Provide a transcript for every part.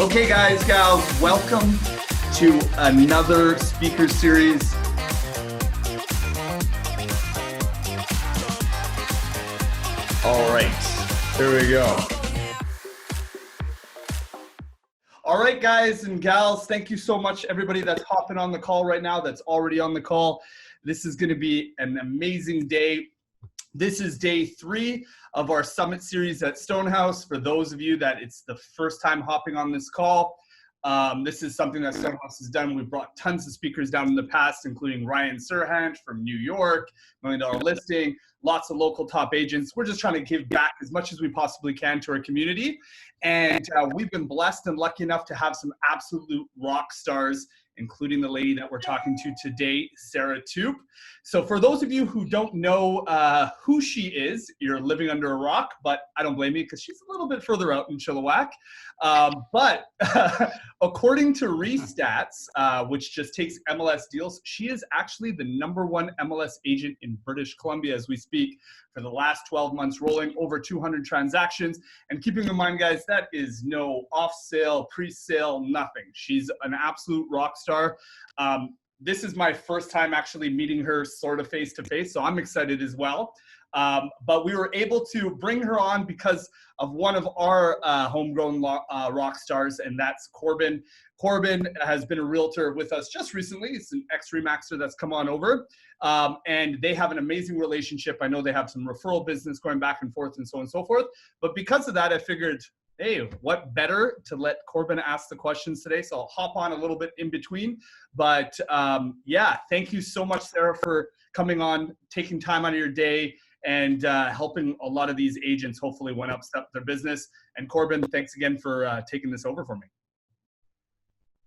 Okay, guys, gals, welcome to another speaker series. All right, here we go. All right, guys and gals, thank you so much, everybody that's hopping on the call right now, that's already on the call. This is going to be an amazing day. This is day 3 of our summit series at Stonehaus. For those of you that it's the first time hopping on this call, this is something that Stonehaus has done. We've brought tons of speakers down in the past, including Ryan Serhant from New York, $1 Million Listing, lots of local top agents. We're just trying to give back as much as we possibly can to our community. And we've been blessed and lucky enough to have some absolute rock stars, including the lady that we're talking to today, Sarah Toop. So for those of you who don't know who she is, you're living under a rock, but I don't blame you because she's a little bit further out in Chilliwack. But according to Restats, which just takes MLS deals, she is actually the #1 MLS agent in British Columbia as we speak for the last 12 months, rolling over 200 transactions. And keeping in mind, guys, that is no off-sale, pre-sale, nothing. She's an absolute rock star. This is my first time actually meeting her sort of face-to-face, so I'm excited as well. But we were able to bring her on because of one of our homegrown rock stars, and that's Corbin. Corbin has been a realtor with us just recently. It's an ex-Remaxer that's come on over, and they have an amazing relationship. I know they have some referral business going back and forth and so on and so forth. But because of that, I figured, hey, what better to let Corbin ask the questions today? So I'll hop on a little bit in between. But yeah, thank you so much, Sarah, for coming on, taking time out of your day, and helping a lot of these agents hopefully one up step their business. And Corbin, thanks again for taking this over for me.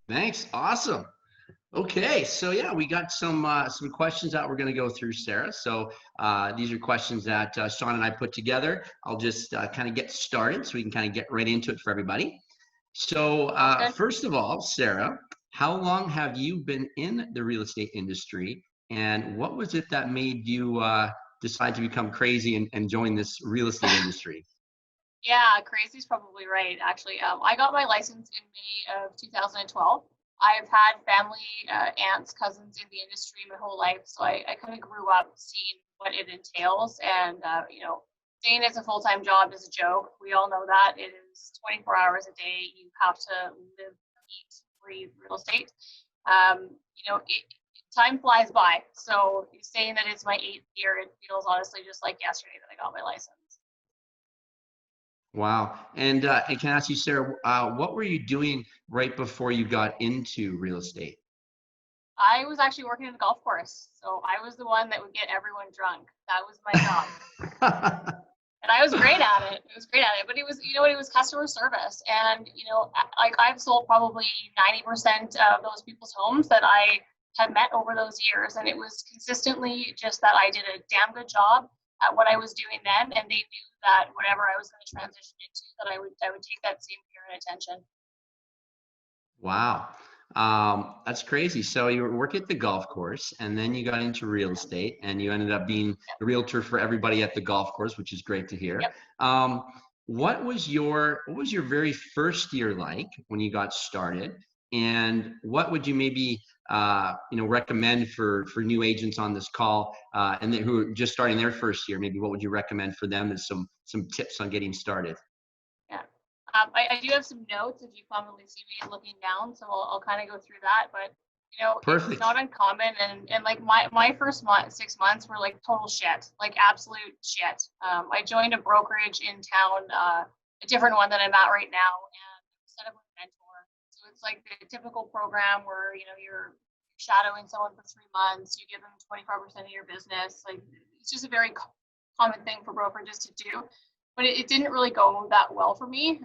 Thanks. Awesome. Okay, so yeah, we got some questions that we're going to go through, Sarah. So these are questions that Sean and I put together. I'll just kind of get started so we can kind of get right into it for everybody. So first of all, Sarah, how long have you been in the real estate industry, and what was it that made you decide to become crazy and join this real estate industry? Yeah, crazy is probably right, actually. I got my license in May of 2012. I've had family, aunts, cousins in the industry my whole life, so I kind of grew up seeing what it entails. And, you know, saying it's a full-time job is a joke. We all know that. It is 24 hours a day. You have to live, eat, breathe real estate. You know, time flies by. So saying that it's my 8th year, it feels honestly just like yesterday that I got my license. Wow. And can I ask you, Sarah, what were you doing right before you got into real estate? I was actually working at a golf course. So I was the one that would get everyone drunk. That was my job. And I was great at it. But it was, you know what, it was customer service. And, you know, like I've sold probably 90% of those people's homes that I had met over those years. And it was consistently just that I did a damn good job at what I was doing then, and they knew that whatever I was going to transition into, that I would take that same care and attention. Wow. That's crazy. So you were working at the golf course, and then you got into real estate, and you ended up being the realtor for everybody at the golf course, which is great to hear. Yep. What was your very first year like when you got started, and what would you maybe recommend for new agents on this call, and then who are just starting their first year? Maybe what would you recommend for them as some tips on getting started? Yeah. I do have some notes if you commonly see me looking down, so I'll kind of go through that. But you know, Perfect. It's not uncommon, and like my first 6 months were like total shit, like absolute shit. I joined a brokerage in town, a different one that I'm at right now, and set up with a mentor. So it's like the typical program where, you know, you're shadowing someone for 3 months, you give them 25% of your business. Like, it's just a very common thing for brokerages to do. But it didn't really go that well for me.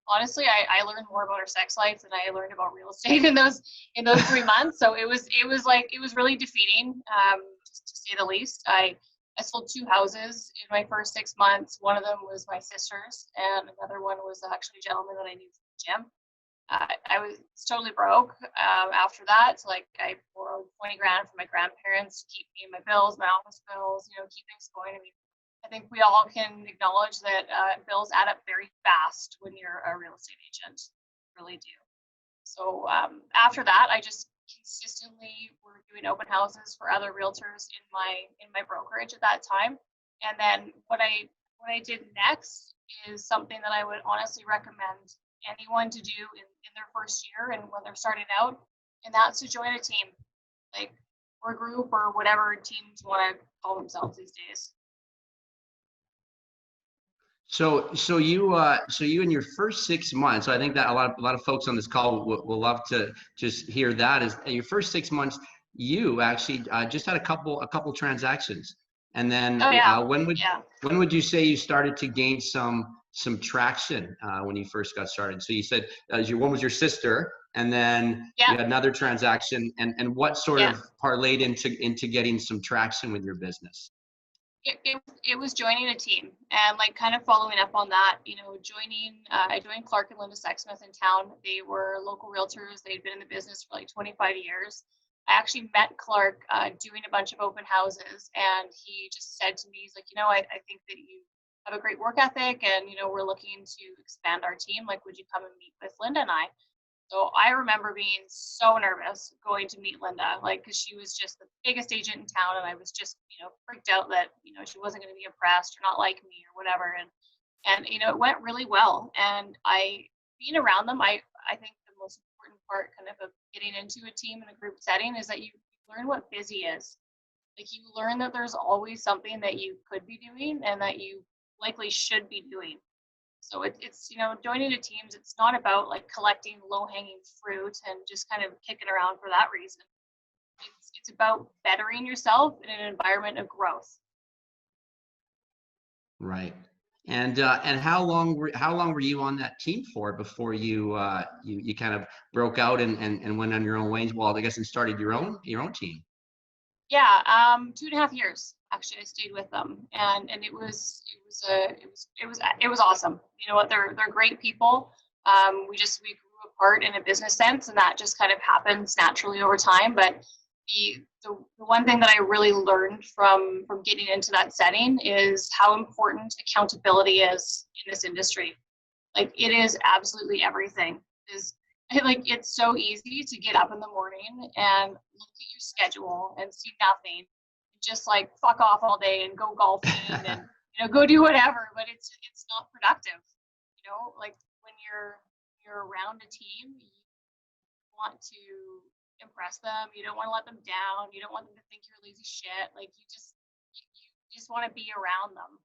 Honestly, I learned more about our sex lives than I learned about real estate in those 3 months. So it was really defeating, just to say the least. I sold 2 houses in my first 6 months. One of them was my sister's, and another one was actually a gentleman that I knew from the gym. I was totally broke after that. So like I borrowed 20 grand from my grandparents to keep me my bills, my office bills, you know, keep things going. I mean, I think we all can acknowledge that bills add up very fast when you're a real estate agent. really do. So after that, I just consistently were doing open houses for other realtors in my brokerage at that time. And then what I did next is something that I would honestly recommend anyone to do in their first year and when they're starting out, and that's to join a team, like or a group or whatever teams want to call themselves these days. So you in your first 6 months, so I think that a lot of folks on this call will love to just hear that is in your first 6 months, you actually just had a couple transactions. And then Oh yeah, when yeah. would you say you started to gain some traction when you first got started? So you said one was your sister, and then Yeah. you had another transaction, and what sort Yeah. of parlayed into getting some traction with your business? It was joining a team and like kind of following up on that, you know, I joined Clark and Linda Sexsmith in town. They were local realtors. They'd been in the business for like 25 years. I actually met Clark doing a bunch of open houses, and he just said to me, he's like, you know, I think that you have a great work ethic, and, you know, we're looking to expand our team. Like, would you come and meet with Linda and I? So I remember being so nervous going to meet Linda, like, because she was just the biggest agent in town, and I was just, you know, freaked out that, you know, she wasn't going to be impressed or not like me or whatever. And you know, it went really well. And being around them, I think the most important part, kind of getting into a team in a group setting, is that you learn what busy is. Like, you learn that there's always something that you could be doing and that you likely should be doing. So it's, you know, joining the teams, it's not about like collecting low-hanging fruit and just kind of kicking around for that reason. It's about bettering yourself in an environment of growth. Right. And how long were you on that team for before you you kind of broke out and went on your own ways? Well, I guess, and started your own team. Yeah, 2.5 years actually I stayed with them, and it was awesome. You know what? They're great people. We grew apart in a business sense, and that just kind of happens naturally over time. But the one thing that I really learned from getting into that setting is how important accountability is in this industry. Like, it is absolutely everything. It's so easy to get up in the morning and look at your schedule and see nothing, just like fuck off all day and go golfing and, you know, go do whatever, but it's not productive. You know, like, when you're around a team, you want to impress them, you don't want to let them down, you don't want them to think you're lazy shit. Like, you just want to be around them.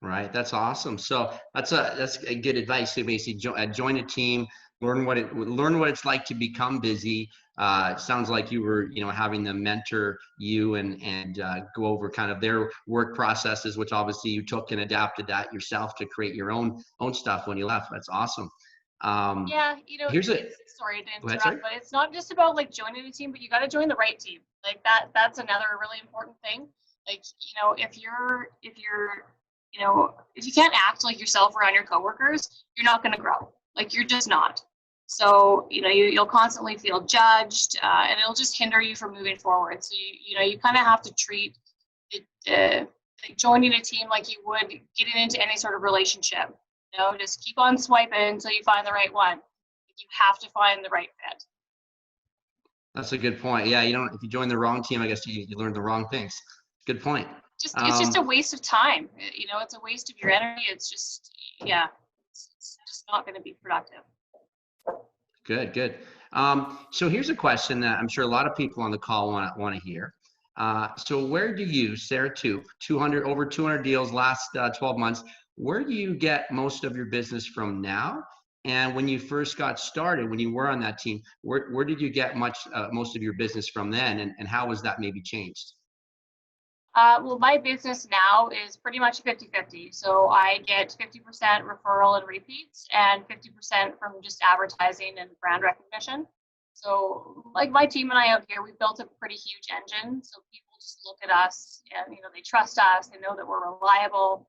Right. That's awesome. So that's a good advice. So basically join a team, learn what it's like to become busy. Sounds like you were, you know, having them mentor you and go over kind of their work processes, which obviously you took and adapted that yourself to create your own stuff when you left. That's awesome. Yeah, you know, sorry to interrupt, but it's not just about like joining a team, but you got to join the right team. Like, that's another really important thing. Like, you know, if you're you know, if you can't act like yourself around your coworkers, you're not going to grow. Like, you're just not. So, you know, you'll constantly feel judged, and it'll just hinder you from moving forward. So you know, you kind of have to treat it, joining a team like you would getting into any sort of relationship. You know, just keep on swiping until you find the right one. You have to find the right fit. That's a good point. Yeah, if you join the wrong team, I guess you learn the wrong things. Good point. It's just a waste of time. You know, it's a waste of your energy. It's just, yeah, it's just not going to be productive. Good. So here's a question that I'm sure a lot of people on the call want to hear. So where do you, Sarah Toop, over 200 deals last 12 months, where do you get most of your business from now? And when you first got started, when you were on that team, where did you get most of your business from then, and how has that maybe changed? Well, my business now is pretty much 50-50. So I get 50% referral and repeats, and 50% from just advertising and brand recognition. So, like, my team and I out here, we built a pretty huge engine. So people just look at us and, you know, they trust us. They know that we're reliable.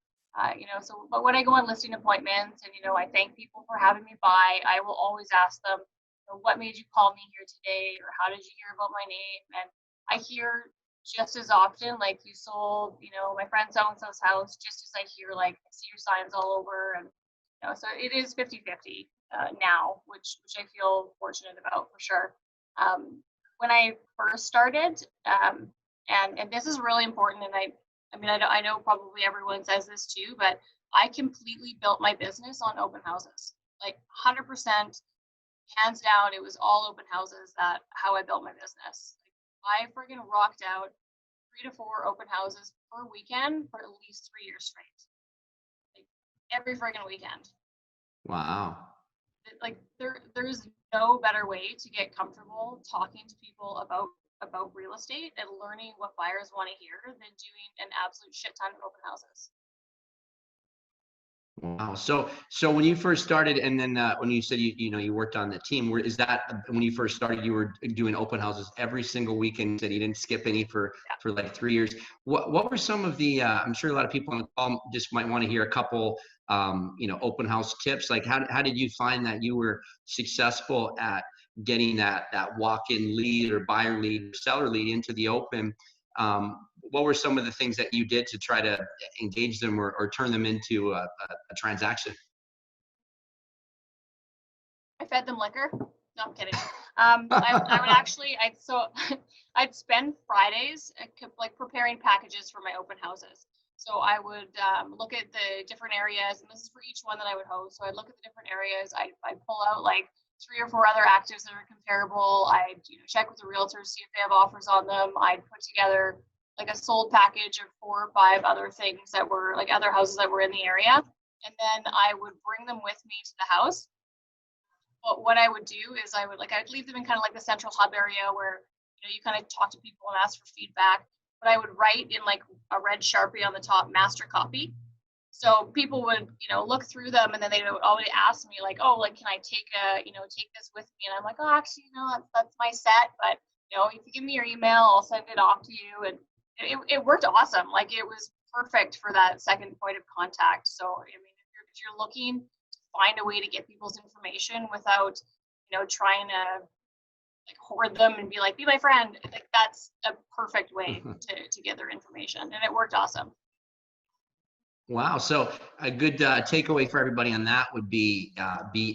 You know, so, but when I go on listing appointments and, you know, I thank people for having me by, I will always ask them, you know, what made you call me here today? Or how did you hear about my name? And I hear just as often, like, you sold, you know, my friend so-and-so's house, just as I hear, like, I see your signs all over. And, you know, so it is 50-50. now, which I feel fortunate about for sure. When I first started, and this is really important, and I know probably everyone says this too, but I completely built my business on open houses, like 100%, hands down. It was all open houses that how I built my business. I friggin' rocked out 3 to 4 open houses per weekend for at least 3 years straight, like every friggin' weekend. Wow. Like there's no better way to get comfortable talking to people about real estate and learning what buyers want to hear than doing an absolute shit ton of open houses. Wow. So when you first started, and then when you said you worked on the team, is that when you first started, you were doing open houses every single weekend? You said you didn't skip any for like 3 years. What were some of the? I'm sure a lot of people on the call just might want to hear a couple, open house tips. Like how did you find that you were successful at getting that walk-in lead or buyer lead, or seller lead into the open? What were some of the things that you did to try to engage them or turn them into a transaction? I fed them liquor. No, I'm kidding. I would actually, I'd spend Fridays like preparing packages for my open houses. So I would look at the different areas, and this is for each one that I would host. So I'd look at the different areas. I'd pull out like 3 or 4 other actives that are comparable. I'd check with the realtors, see if they have offers on them. I'd put together like a sold package of 4 or 5 other things that were like other houses that were in the area. And then I would bring them with me to the house. But what I would do is I'd leave them in kind of like the central hub area where, you kind of talk to people and ask for feedback. But I would write in like a red Sharpie on the top, master copy. So people would, look through them, and then they would always ask me like, oh, like, can I take this with me? And I'm like, oh, actually, that's my set. But, if you give me your email, I'll send it off to you. And it worked awesome. Like it was perfect for that second point of contact. So, I mean, if you're looking to find a way to get people's information without, trying to like hoard them and be like, be my friend, like that's a perfect way to get their information. And it worked awesome. Wow. So a good takeaway for everybody on that would be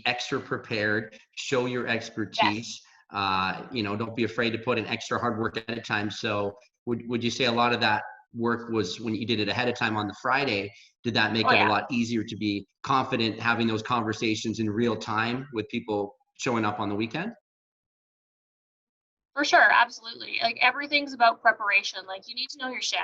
extra prepared, show your expertise. Yes. Don't be afraid to put in extra hard work ahead of time. So would you say a lot of that work was when you did it ahead of time on the Friday? Did that make it a lot easier to be confident having those conversations in real time with people showing up on the weekend? For sure. Absolutely. Like everything's about preparation. Like you need to know your shit.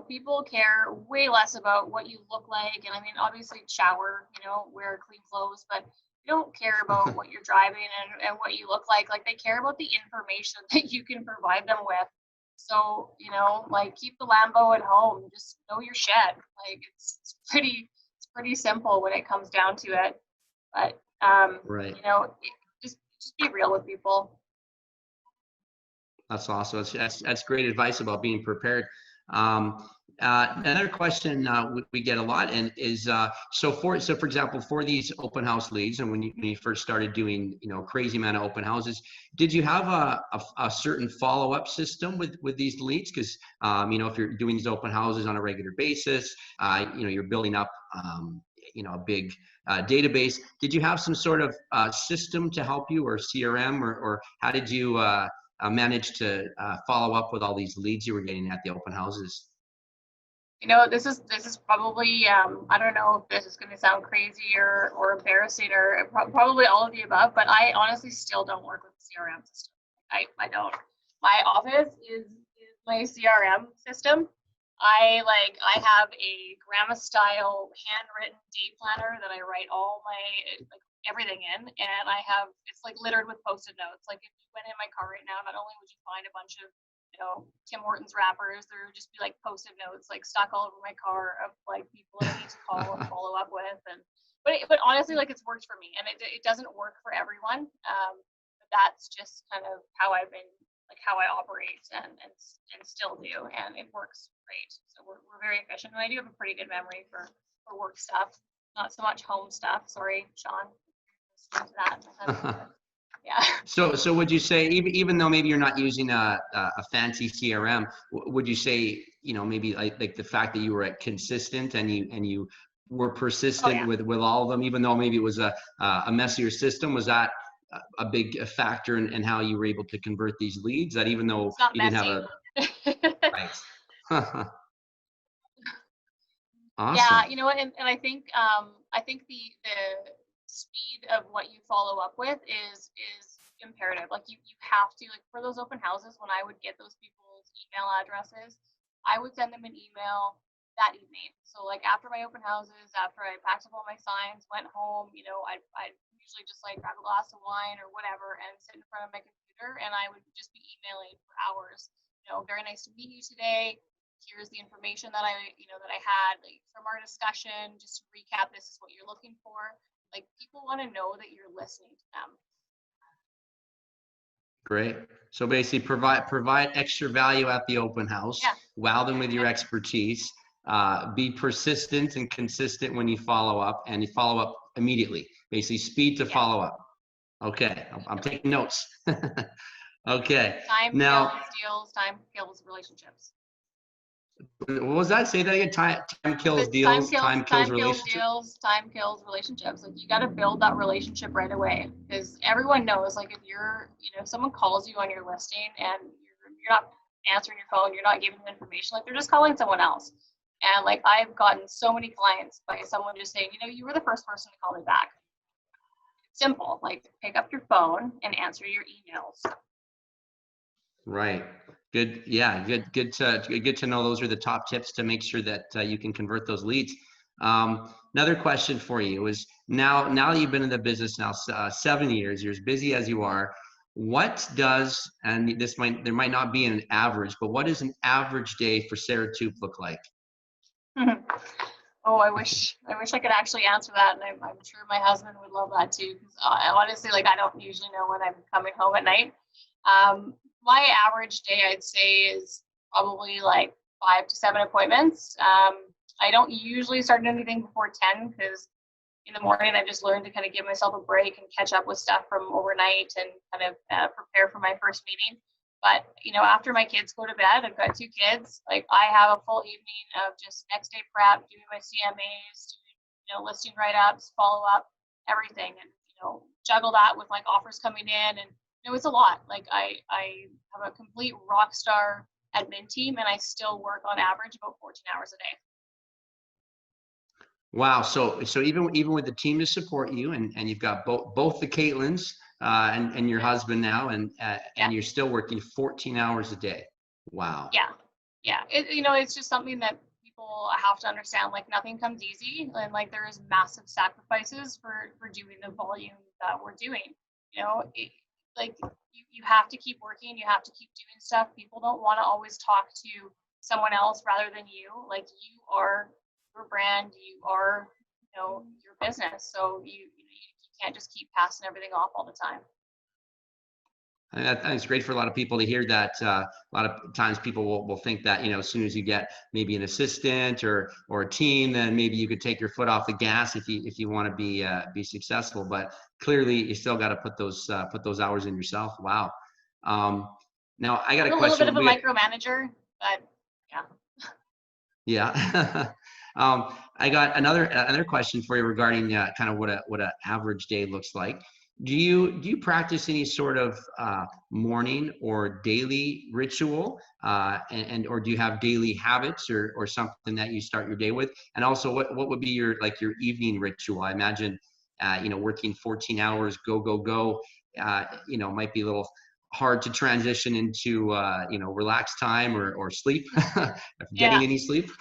People care way less about what you look like. And I mean, obviously shower, wear clean clothes, but they don't care about what you're driving and what you look like. Like they care about the information that you can provide them with. So, like keep the Lambo at home, just know your shit. Like it's pretty simple when it comes down to it. But, right. Just be real with people. That's awesome. That's great advice about being prepared. Another question we get a lot and is so for example, for these open house leads, and when you first started doing crazy amount of open houses, did you have a certain follow-up system with these leads? Because if you're doing these open houses on a regular basis, you're building up a big database. Did you have some sort of system to help you, or CRM, or how did you manage to follow up with all these leads you were getting at the open houses? This is probably I don't know if this is going to sound crazy or embarrassing or probably all of the above, but I honestly still don't work with the CRM system. I don't. My office is my CRM system. I have a grandma style handwritten day planner that I write all my everything in, and it's like littered with post-it notes. Like if you went in my car right now, not only would you find a bunch of Tim Hortons wrappers, there would just be like post-it notes like stuck all over my car of like people I need to call and follow up with. But honestly, like it's worked for me, and it doesn't work for everyone. But that's just kind of how I've been, like how I operate and still do, and it works great. So we're very efficient, and I do have a pretty good memory for work stuff, not so much home stuff. Sorry, Sean. To that. Yeah. So would you say, even though maybe you're not using a fancy CRM, would you say maybe like the fact that you were consistent and you were Oh persistent yeah. with all of them, even though maybe it was a messier system? Was that a big factor in how you were able to convert these leads? That even though It's not you didn't have messy. a right. Yeah, Awesome. you know what, and I think the speed of what you follow up with is imperative. Like you have to, like, for those open houses, when I would get those people's email addresses, I would send them an email that evening. So like after my open houses, after I packed up all my signs, went home, you know, I'd usually just like grab a glass of wine or whatever and sit in front of my computer, and I would just be emailing for hours. You know, very nice to meet you today. Here's the information that that I had, like, from our discussion. Just to recap, this is what you're looking for. Like, people want to know that you're listening to them. Great. So basically provide extra value at the open house, Yeah. wow them with your expertise, be persistent and consistent when you follow up, and you follow up immediately. Basically speed to follow up. Okay, I'm taking notes. Okay. Time Now, kills deals, time kills relationships. what was that? Say that again. Time kills It's time deals, kills time kills relationships. deals, time kills relationships. Like, you got to build that relationship right away, because everyone knows, like, if if someone calls you on your listing and you're not answering your phone, you're not giving them information, like, they're just calling someone else. And like, I've gotten so many clients by someone just saying, you were the first person to call me back. Simple, like, pick up your phone and answer your emails. Right. Good. Yeah. Good to know. Those are the top tips to make sure that you can convert those leads. Another question for you is, now that you've been in the business now 7 years, you're as busy as you are. What does, and there might not be an average, but what does an average day for Sarah Toop look like? Oh, I wish I could actually answer that, and I'm sure my husband would love that too. Because honestly, like, I don't usually know when I'm coming home at night. My average day, I'd say, is probably like 5 to 7 appointments. I don't usually start anything before 10, because in the morning I just learned to kind of give myself a break and catch up with stuff from overnight and kind of prepare for my first meeting. But after my kids go to bed, I've got 2 kids. Like, I have a full evening of just next day prep, doing my CMAs, doing listing write-ups, follow up, everything, and juggle that with like offers coming in, and it's a lot. Like, I have a complete rock star admin team, and I still work on average about 14 hours a day. Wow. So even with the team to support you, and you've got both the Caitlins and your husband now, and Yeah. you're still working 14 hours a day. Wow. Yeah. It's just something that people have to understand. Like, nothing comes easy, and like, there is massive sacrifices for doing the volume that we're doing. Like, you have to keep working. You have to keep doing stuff. People don't want to always talk to someone else rather than you. Like, you are your brand. You are your business. So you can't just keep passing everything off all the time. I think it's great for a lot of people to hear that. A lot of times people will think that, as soon as you get maybe an assistant or a team, then maybe you could take your foot off the gas if you want to be successful. But clearly, you still got to put those hours in yourself. Wow. Now I got a question. A little bit of a micromanager, but yeah. Yeah. I got another question for you regarding kind of what a average day looks like. Do you practice any sort of morning or daily ritual, and or do you have daily habits or something that you start your day with? And also, what would be your evening ritual? I imagine working 14 hours, go, might be a little hard to transition into relaxed time or sleep. Getting Yeah. any sleep?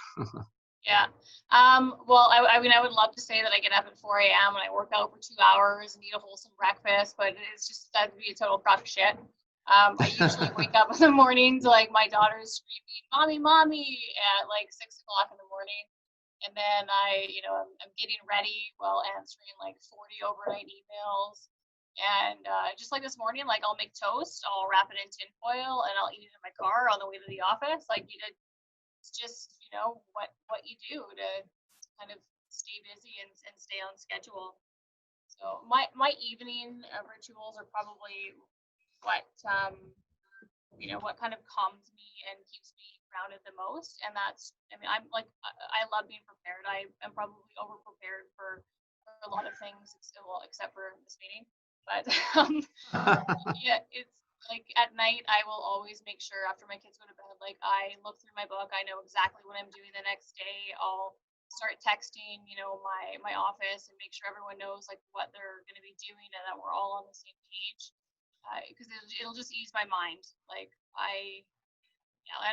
Yeah. Well, I mean, I would love to say that I get up at 4 a.m. and I work out for 2 hours and eat a wholesome breakfast, but it's just, that'd be a total crock of shit. I usually wake up in the morning to like my daughter's screaming, "Mommy, mommy," at like 6 o'clock in the morning. And then I'm getting ready while answering like 40 overnight emails. And just like this morning, like, I'll make toast, I'll wrap it in tinfoil, and I'll eat it in my car on the way to the office. Like, it's just what you do to kind of stay busy and stay on schedule. So my evening rituals are probably what what kind of calms me and keeps me grounded the most. And that's, I mean, I'm like, I love being prepared. I am probably over prepared for a lot of things, well, except for this meeting. But yeah, it's like at night, I will always make sure after my kids go to bed, like I look through my book, I know exactly what I'm doing the next day. I'll start texting, my office and make sure everyone knows like what they're going to be doing and that we're all on the same page. Because it'll just ease my mind. Like I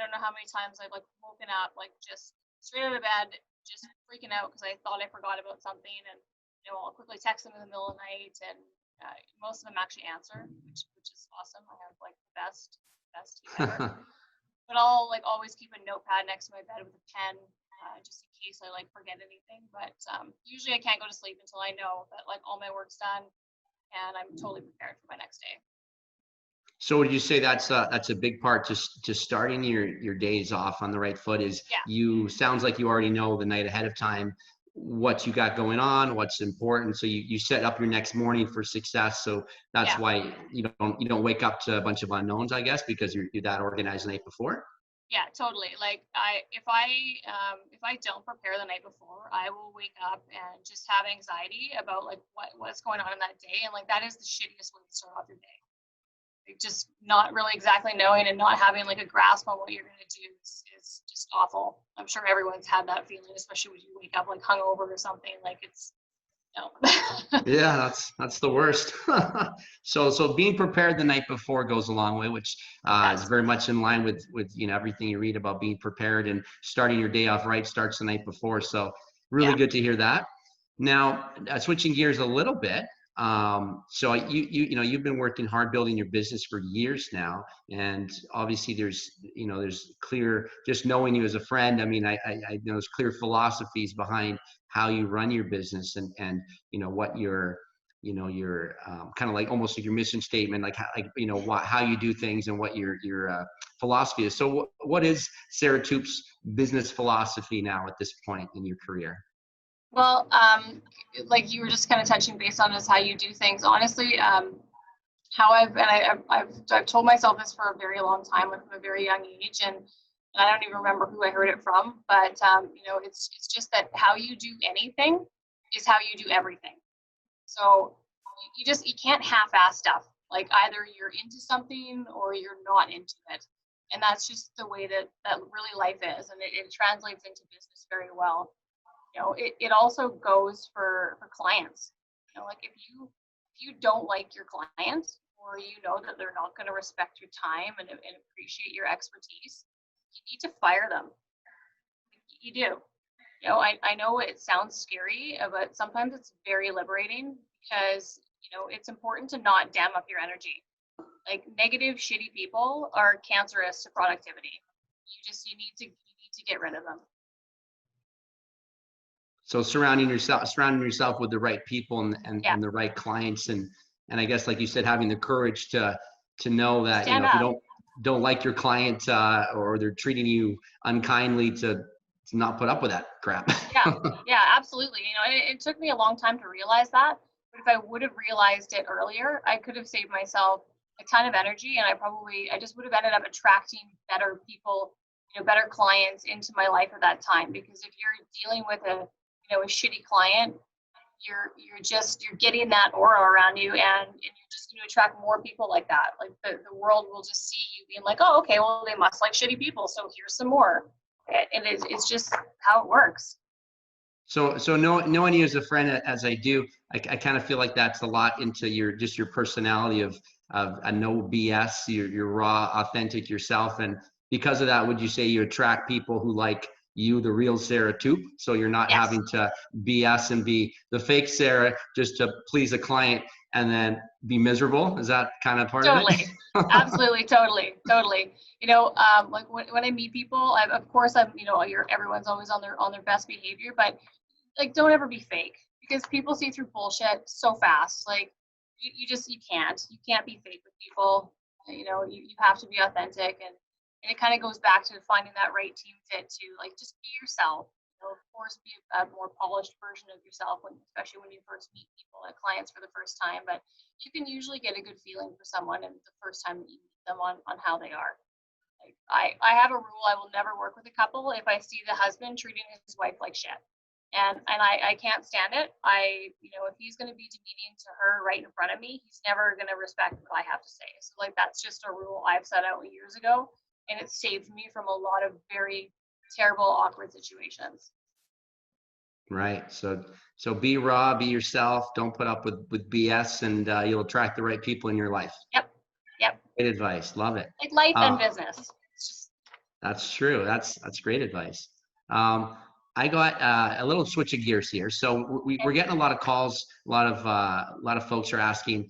don't know how many times I've like woken up like just straight out of bed, just freaking out because I thought I forgot about something, and I'll quickly text them in the middle of the night, and most of them actually answer, which is awesome. I have like the best team ever. But I'll like always keep a notepad next to my bed with a pen, just in case I like forget anything. But usually I can't go to sleep until I know that like all my work's done and I'm totally prepared for my next day. So would you say that's a big part to starting your days off on the right foot is sounds like you already know the night ahead of time what you got going on, what's important. So you set up your next morning for success. So that's why you don't wake up to a bunch of unknowns, I guess, because you're that organized the night before. Yeah, totally. Like if I don't prepare the night before, I will wake up and just have anxiety about like what's going on in that day. And like that is the shittiest way to start off your day. Just not really exactly knowing and not having like a grasp on what you're going to do is just awful. I'm sure everyone's had that feeling, especially when you wake up like hungover or something. Like it's no. Yeah, that's the worst. So being prepared the night before goes a long way, which is very much in line with everything you read about being prepared, and starting your day off right starts the night before. So really good to hear that. Now, switching gears a little bit. So you've been working hard building your business for years now, and obviously there's clear, just knowing you as a friend. I mean, I know there's clear philosophies behind how you run your business, and what your kind of like almost like your mission statement, like how you do things and what your philosophy is. So what is Sarah Toop's business philosophy now at this point in your career? Well, like you were just kind of touching base on is how you do things. Honestly, how I've told myself this for a very long time, like from a very young age, and I don't even remember who I heard it from, but it's just that how you do anything is how you do everything. So you can't half-ass stuff. Like either you're into something or you're not into it, and that's just the way that really life is, and it translates into business very well. It also goes for clients. Like if you don't like your client, or that they're not going to respect your time and appreciate your expertise, you need to fire them. You do. I know it sounds scary, but sometimes it's very liberating because it's important to not dam up your energy. Like negative, shitty people are cancerous to productivity. You need to get rid of them. So surrounding yourself with the right people and the right clients, and I guess, like you said, having the courage to know that if you don't like your client or they're treating you unkindly, to not put up with that crap. Yeah, absolutely. It took me a long time to realize that, but if I would have realized it earlier, I could have saved myself a ton of energy, and I just would have ended up attracting better people, better clients into my life at that time. Because if you're dealing with a shitty client, you're getting that aura around you, and you're just going to attract more people like that. Like the world will just see you being like, oh, okay, well, they must like shitty people, so here's some more. And it's just how it works. So knowing you as a friend as I do, I kind of feel like that's a lot into your personality of a no BS, your raw, authentic yourself. And because of that, would you say you attract people who like you, the real Sarah Toop? So you're not having to BS and be the fake Sarah just to please a client and then be miserable? Is that kind of part of it? Absolutely, totally. Like when I meet people, of course everyone's always on their best behavior, but like don't ever be fake, because people see through bullshit so fast. Like you can't be fake with people. You have to be authentic, and it kind of goes back to finding that right team fit too. Like just be yourself. of course, be a more polished version of yourself, especially when you first meet people, like clients for the first time. But you can usually get a good feeling for someone in the first time that you meet them on how they are. Like I have a rule: I will never work with a couple if I see the husband treating his wife like shit. And I can't stand it. If he's going to be demeaning to her right in front of me, he's never going to respect what I have to say. So like that's just a rule I've set out years ago, and it saved me from a lot of very terrible, awkward situations. Right. So be raw, be yourself. Don't put up with BS, and you'll attract the right people in your life. Yep. Great advice. Love it. Like life and business. It's just... That's true. That's great advice. I got a little switch of gears here. So we're getting a lot of calls. A lot of folks are asking,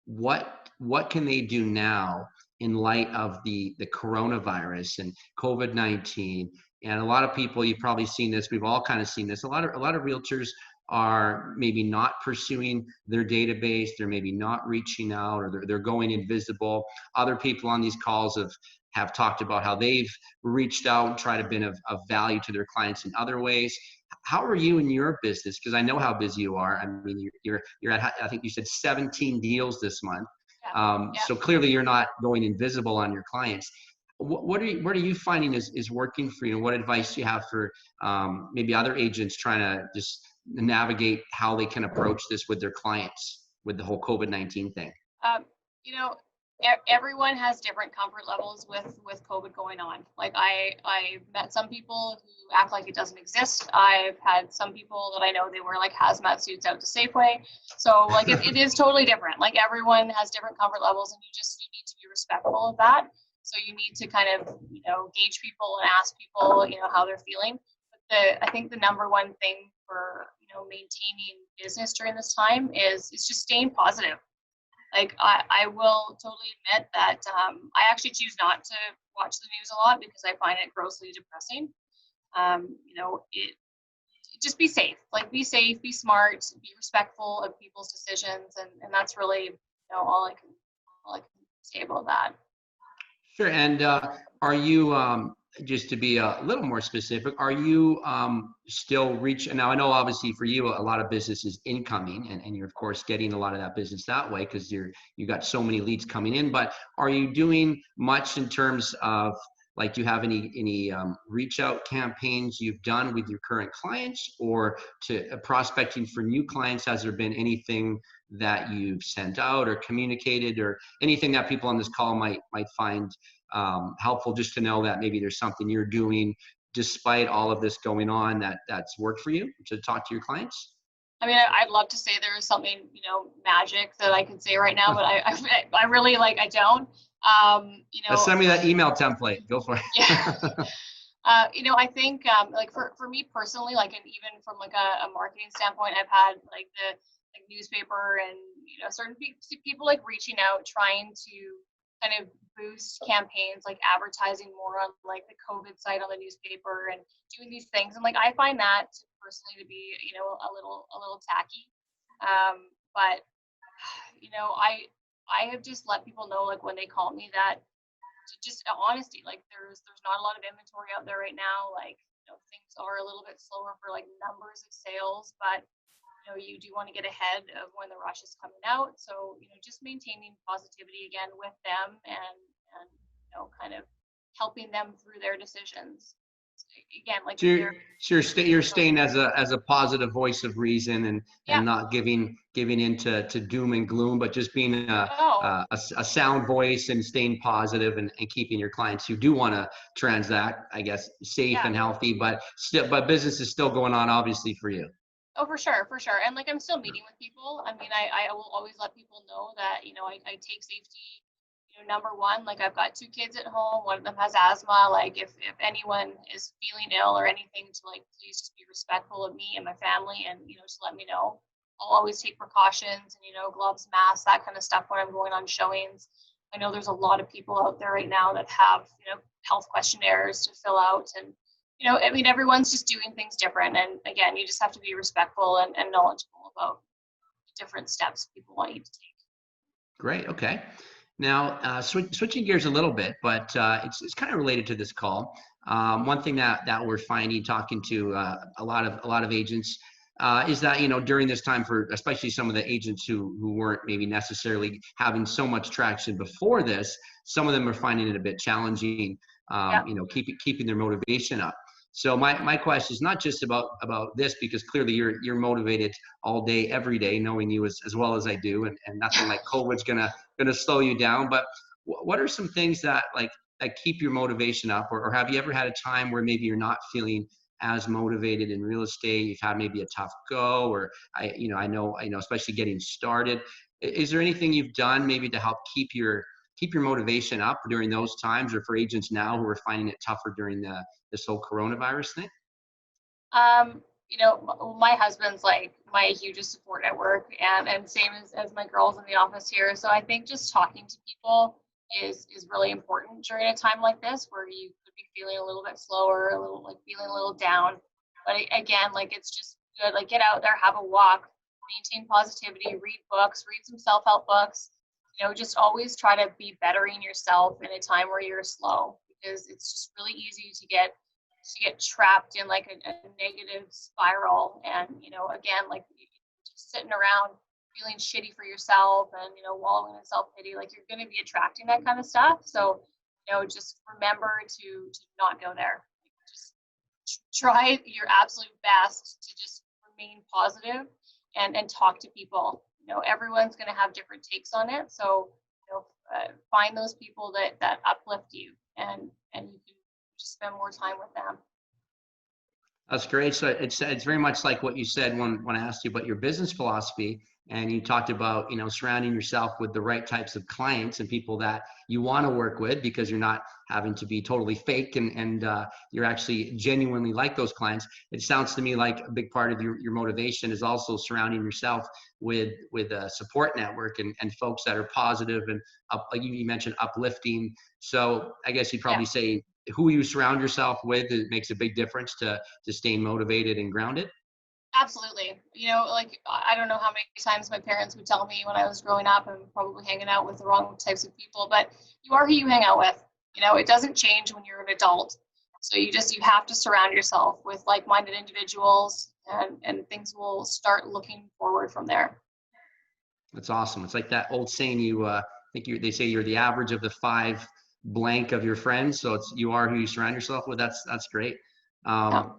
what can they do now in light of the coronavirus and COVID-19? And a lot of people, you've probably seen this. We've all kind of seen this. A lot of realtors are maybe not pursuing their database. They're maybe not reaching out, or they're going invisible. Other people on these calls have talked about how they've reached out and tried to be of value to their clients in other ways. How are you in your business? Because I know how busy you are. I mean, you're at, I think you said 17 deals this month. Yeah. So clearly you're not going invisible on your clients. What are you finding is working for you? And what advice do you have for maybe other agents trying to just navigate how they can approach this with their clients with the whole COVID-19 thing? Everyone has different comfort levels with COVID going on. Like I've met some people who act like it doesn't exist. I've had some people that I know, they wear like hazmat suits out to Safeway. So like it is totally different. Like everyone has different comfort levels, and you need to be respectful of that. So you need to kind of, gauge people and ask people, how they're feeling. But I think the number one thing for, maintaining business during this time is just staying positive. Like I will totally admit that I actually choose not to watch the news a lot because I find it grossly depressing. Just be safe. Like be safe, be smart, be respectful of people's decisions, and that's really all I can say about that. Sure. And are you, just to be a little more specific, are you still reaching? Now, I know obviously for you, a lot of business is incoming, and you're of course getting a lot of that business that way because you got so many leads coming in. But are you doing much in terms of, like, do you have any reach out campaigns you've done with your current clients, or to prospecting for new clients? Has there been anything that you've sent out or communicated, or anything that people on this call might find helpful, just to know that maybe there's something you're doing despite all of this going on that's worked for you to talk to your clients? I mean, I'd love to say there is something, magic that I can say right now, but I really I don't. Let's send me that email template. Go for it. Yeah. I think for me personally, and even from a marketing standpoint, I've had the newspaper and certain people reaching out, trying to kind of boost campaigns, advertising more on the COVID side on the newspaper and doing these things, and I find that personally to be a little tacky, but I have just let people know when they call me that just honesty, there's not a lot of inventory out there right now, things are a little bit slower for numbers of sales, but you do want to get ahead of when the rush is coming out. So, just maintaining positivity again with them and kind of helping them through their decisions. Again, you're staying as a positive voice of reason and not giving into doom and gloom, but just being a sound voice and staying positive and keeping your clients who do want to transact, I guess, safe and healthy, but business is still going on, obviously, for you. Oh, for sure. And I'm still meeting with people. I mean, I will always let people know that, I take safety, number one. I've got 2 kids at home. One of them has asthma. If anyone is feeling ill or anything, to please just be respectful of me and my family, and just let me know. I'll always take precautions and gloves, masks, that kind of stuff when I'm going on showings. I know there's a lot of people out there right now that have health questionnaires to fill out, and I mean, everyone's just doing things different. And again, you just have to be respectful and knowledgeable about the different steps people want you to take. Great. Okay. Now, switching gears a little bit, but it's kind of related to this call. One thing that we're finding talking to a lot of agents is that, you know, during this time, for especially some of the agents who weren't maybe necessarily having so much traction before this, some of them are finding it a bit challenging, Yeah. you know, keeping their motivation up. So my question is not just about this, because clearly you're motivated all day, every day, knowing you as well as I do, and nothing like COVID's gonna slow you down. But what are some things that that keep your motivation up, or have you ever had a time where maybe you're not feeling as motivated in real estate? You've had maybe a tough go, or I know, especially getting started. Is there anything you've done maybe to help keep your motivation up during those times, or for agents now who are finding it tougher during this whole coronavirus thing? You know, my husband's like my hugest support at work, and same as my girls in the office here. So I think just talking to people is really important during a time like this, where you could be feeling a little bit slower, a little like feeling a little down. But again, like it's just good. Like get out there, have a walk, maintain positivity, read books, read some self-help books. You know, just always try to be bettering yourself in a time where you're slow, because it's just really easy to get trapped in like a negative spiral. And you know, again, like just sitting around feeling shitty for yourself and, you know, wallowing in self-pity, like you're going to be attracting that kind of stuff. So, you know, just remember to not go there. Just try your absolute best to just remain positive and talk to people. You know, everyone's going to have different takes on it. So, you know, find those people that uplift you, and you can just spend more time with them. That's great. So it's very much like what you said when I asked you about your business philosophy, and you talked about, you know, surrounding yourself with the right types of clients and people that you want to work with, because you're not having to be totally fake, and you're actually genuinely like those clients. It sounds to me like a big part of your motivation is also surrounding yourself with a support network and folks that are positive and like you mentioned, uplifting. So I guess you'd probably say who you surround yourself with, it makes a big difference to staying motivated and grounded. Absolutely. You know, like I don't know how many times my parents would tell me when I was growing up, I'm probably hanging out with the wrong types of people, but you are who you hang out with. You know, it doesn't change when you're an adult. So you have to surround yourself with like-minded individuals, and things will start looking forward from there. That's awesome. It's like that old saying, they say you're the average of the five blank of your friends. So you are who you surround yourself with. That's great. Yeah.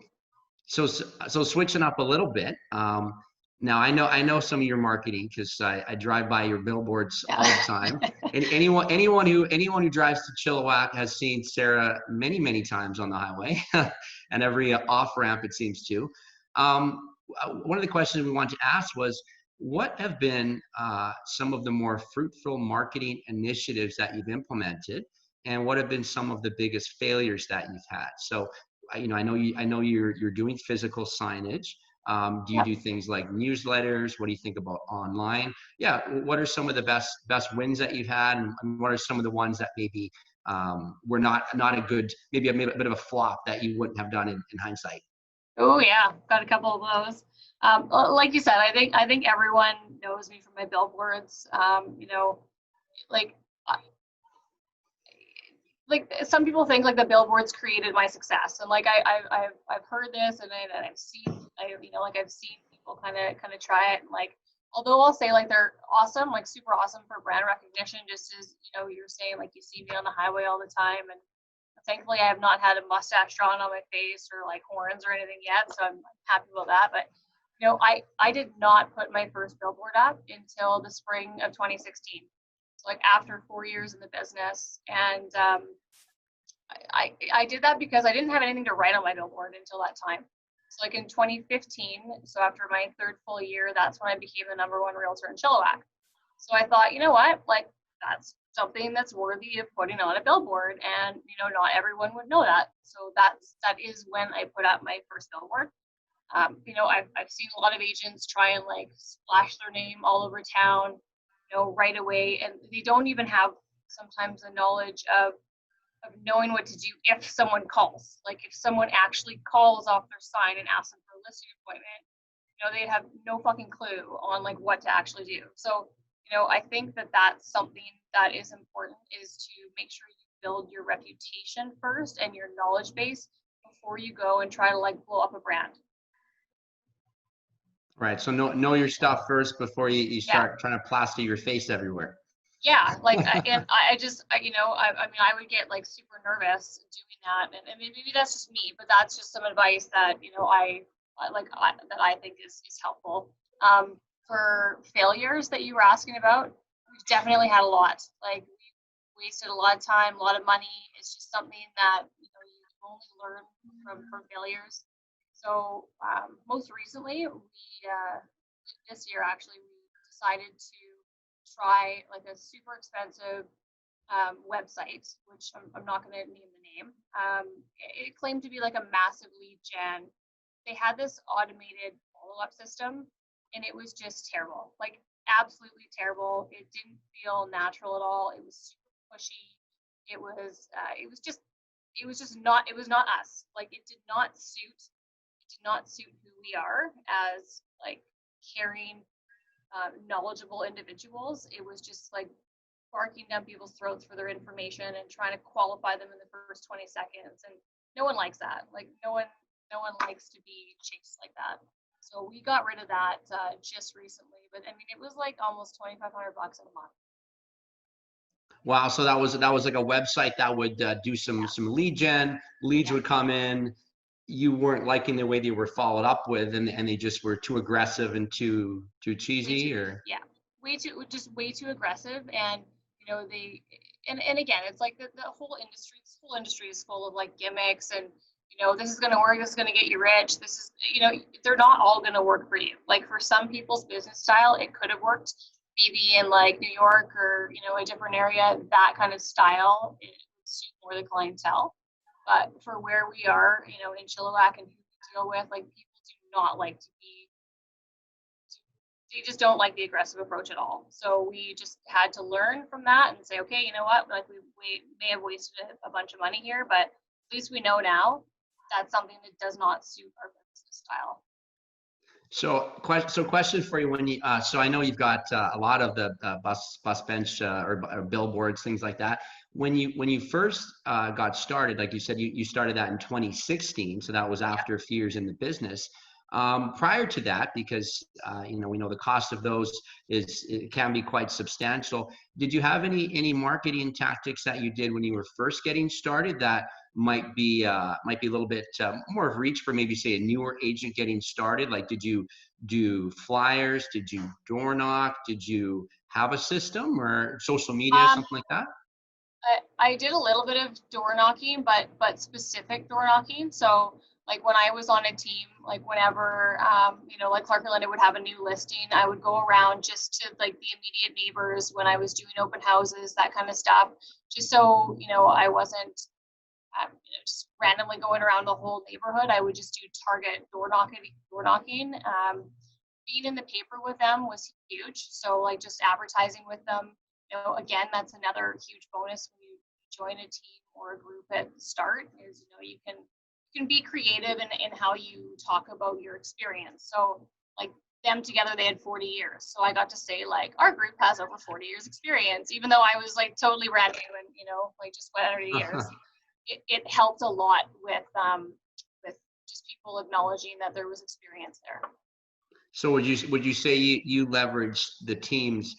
So switching up a little bit. Now I know some of your marketing, because I drive by your billboards all the time. And anyone who drives to Chilliwack has seen Sarah many times on the highway, and every off ramp it seems to. One of the questions we wanted to ask was, what have been some of the more fruitful marketing initiatives that you've implemented, and what have been some of the biggest failures that you've had? So, I know you're doing physical signage. Do you do things like newsletters? What do you think about online? Yeah, what are some of the best wins that you've had, and what are some of the ones that maybe were not a good, maybe a bit of a flop that you wouldn't have done in hindsight? Oh yeah, got a couple of those. Like you said, I think everyone knows me from my billboards. You know, like some people think like the billboards created my success, and like I've heard this, and I've seen I've seen people kind of try it, and like although I'll say like they're awesome, like super awesome for brand recognition, just as you know you're saying, like you see me on the highway all the time, and thankfully I have not had a mustache drawn on my face or like horns or anything yet, so I'm happy about that. But you know, I did not put my first billboard up until the spring of 2016. So like after 4 years in the business, and I did that because I didn't have anything to write on my billboard until that time. So like in 2015, so after my third full year, that's when I became the #1 realtor in Chilliwack. So I thought, you know what, like that's something that's worthy of putting on a billboard, and you know not everyone would know that. So that is when I put up my first billboard. You know, I've seen a lot of agents try and like splash their name all over town, you know, right away, and they don't even have sometimes the knowledge of knowing what to do if someone calls. Like if someone actually calls off their sign and asks them for a listing appointment, you know, they'd have no fucking clue on like what to actually do. So I think that that's something that is important, is to make sure you build your reputation first and your knowledge base before you go and try to like blow up a brand. Right. So know your stuff first before you Yeah. start trying to plaster your face everywhere. Yeah, like, and I just, I mean, I would get like super nervous doing that, and maybe that's just me, but that's just some advice that, that I think is helpful. For failures that you were asking about, we've definitely had a lot. Like, we wasted a lot of time, a lot of money. It's just something that, you only learn from failures. So, most recently, this year actually, we decided to try like a super expensive website, which I'm not going to name the name. It claimed to be like a massive lead gen. They had this automated follow-up system, and it was just terrible, like absolutely terrible. It didn't feel natural at all. It was super pushy. It was just not. It was not us. Like, it did not suit. It did not suit who we are as like caring, knowledgeable individuals. It was just like barking down people's throats for their information and trying to qualify them in the first 20 seconds. And no one likes that. Like, no one likes to be chased like that. So we got rid of that just recently. But I mean, it was like almost $2,500 a month. Wow. So that was like a website that would do some lead gen. Leads would come in. You weren't liking the way they were followed up with, and they just were too aggressive and too cheesy, or way too aggressive. And they, and again, it's like the whole industry. This whole industry is full of like gimmicks, and this is going to work, this is going to get you rich, this is, they're not all going to work for you. Like, for some people's business style, it could have worked maybe in like New York or a different area. That kind of style, it would suit more the clientele. But for where we are, in Chilliwack and who we deal with, like, people do not like to be, they just don't like the aggressive approach at all. So we just had to learn from that and say, okay, you know what, like, we may have wasted a bunch of money here, but at least we know now that's something that does not suit our business style. So question for you, when you so I know you've got a lot of the bus bench or billboards, things like that. When you first got started, like you said, you started that in 2016, so that was after a few years in the business. Prior to that, because we know the cost of those it can be quite substantial. Did you have any marketing tactics that you did when you were first getting started that might be a little bit more of reach for maybe, say, a newer agent getting started? Like, did you do flyers? Did you door knock? Did you have a system or social media, something like that? I did a little bit of door knocking, but specific door knocking. So, like, when I was on a team, like, whenever like Clark or Linda would have a new listing, I would go around just to like the immediate neighbors when I was doing open houses, that kind of stuff, just so I wasn't just randomly going around the whole neighborhood. I would just do target door knocking. Being in the paper with them was huge. So, like, just advertising with them. Again, that's another huge bonus when you join a team or a group at the start, is you can be creative in how you talk about your experience. So, like, them together, they had 40 years. So I got to say, like, our group has over 40 years experience, even though I was like totally brand new and like just went under the years. It helped a lot with just people acknowledging that there was experience there. So would you say you leveraged the team's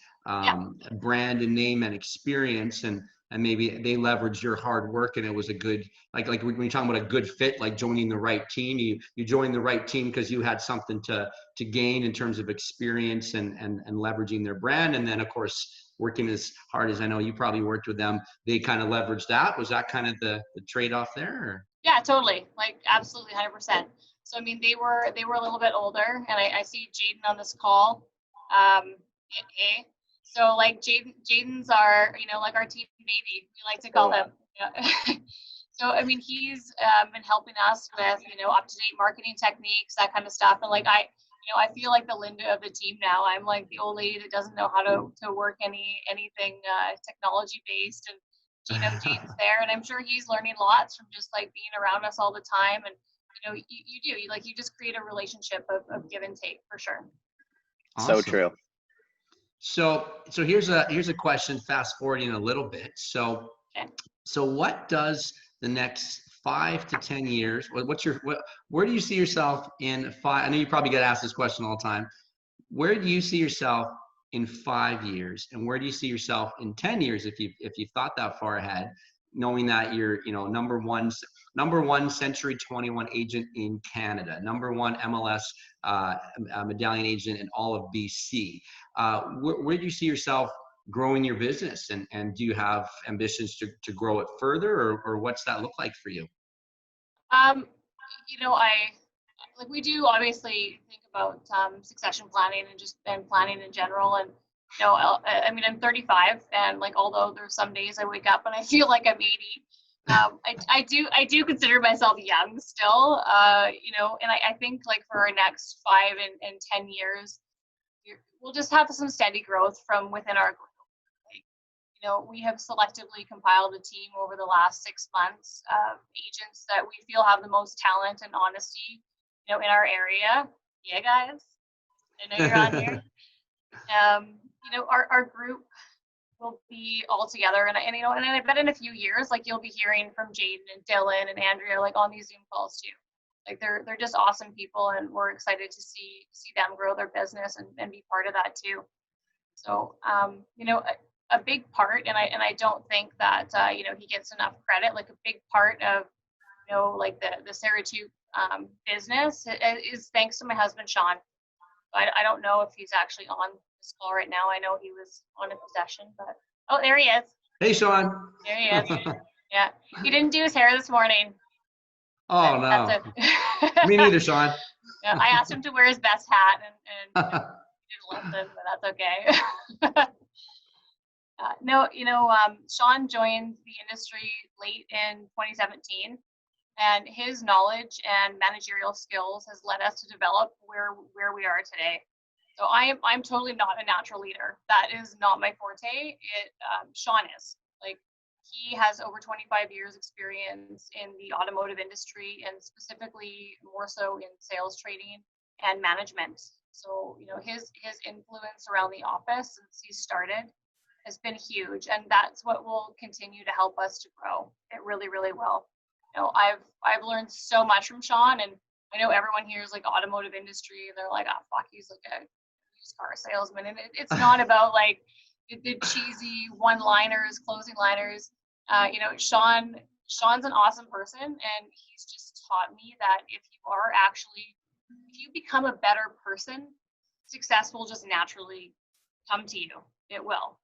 brand and name and experience, and maybe they leveraged your hard work, and it was a good, like when you're talking about a good fit, like joining the right team, you joined the right team because you had something to gain in terms of experience and leveraging their brand, and then of course working as hard as I know you probably worked with them, they kind of leveraged that. Was that kind of the trade-off there? Or? Yeah, totally. Like, absolutely, 100%. So, I mean, they were a little bit older, and I see Jaden on this call. Hey. So, like, Jaden's our, like, our team baby, we like to call him. Yeah. So, I mean, he's been helping us with, up-to-date marketing techniques, that kind of stuff. And, like, I feel like the Linda of the team now. I'm like the old lady that doesn't know how to work anything technology based. And Jaden's there, and I'm sure he's learning lots from just like being around us all the time. And you just create a relationship of give and take, for sure. Awesome. So true. So here's a question, fast forwarding a little bit. So what does the next 5 to 10 years, where do you see yourself in 5? I know you probably get asked this question all the time. Where do you see yourself in 5 years, and where do you see yourself in 10 years if you've thought that far ahead, knowing that you're, number one Century 21 agent in Canada, number one MLS medallion agent in all of BC. Where do you see yourself growing your business, and do you have ambitions to grow it further, or what's that look like for you? We do obviously think about succession planning and planning in general. And, I'm 35, and although there's some days I wake up and I feel like I'm 80, I do consider myself young still, and I think for our next 5 and 10 years, we'll just have some steady growth from within our group. We have selectively compiled a team over the last 6 months of agents that we feel have the most talent and honesty, in our area. Yeah, guys, I know you're on here. Our group will be all together, and I bet in a few years, you'll be hearing from Jaden and Dylan and Andrea, on these Zoom calls too. They're just awesome people, and we're excited to see them grow their business and be part of that too. So, a big part, and I don't think that he gets enough credit. A big part of the Sarah Toop business is thanks to my husband Sean. I don't know if he's actually on this call right now. I know he was on a possession, but oh, there he is. Hey, Sean. There he is. Yeah, he didn't do his hair this morning. Oh no. Me neither, Sean. Yeah, I asked him to wear his best hat, and he didn't listen, but that's okay. Sean joined the industry late in 2017, and his knowledge and managerial skills has led us to develop where we are today. So I'm totally not a natural leader. That is not my forte. Sean is. He has over 25 years experience in the automotive industry, and specifically more so in sales training and management. So, his influence around the office since he started has been huge, and that's what will continue to help us to grow. It really, really will. I've learned so much from Sean, and I know everyone here is automotive industry, and they're like, oh fuck, he's a used car salesman, and it's not about the cheesy one-liners, closing liners. Sean's an awesome person, and he's just taught me that if you become a better person, success will just naturally come to you. It will.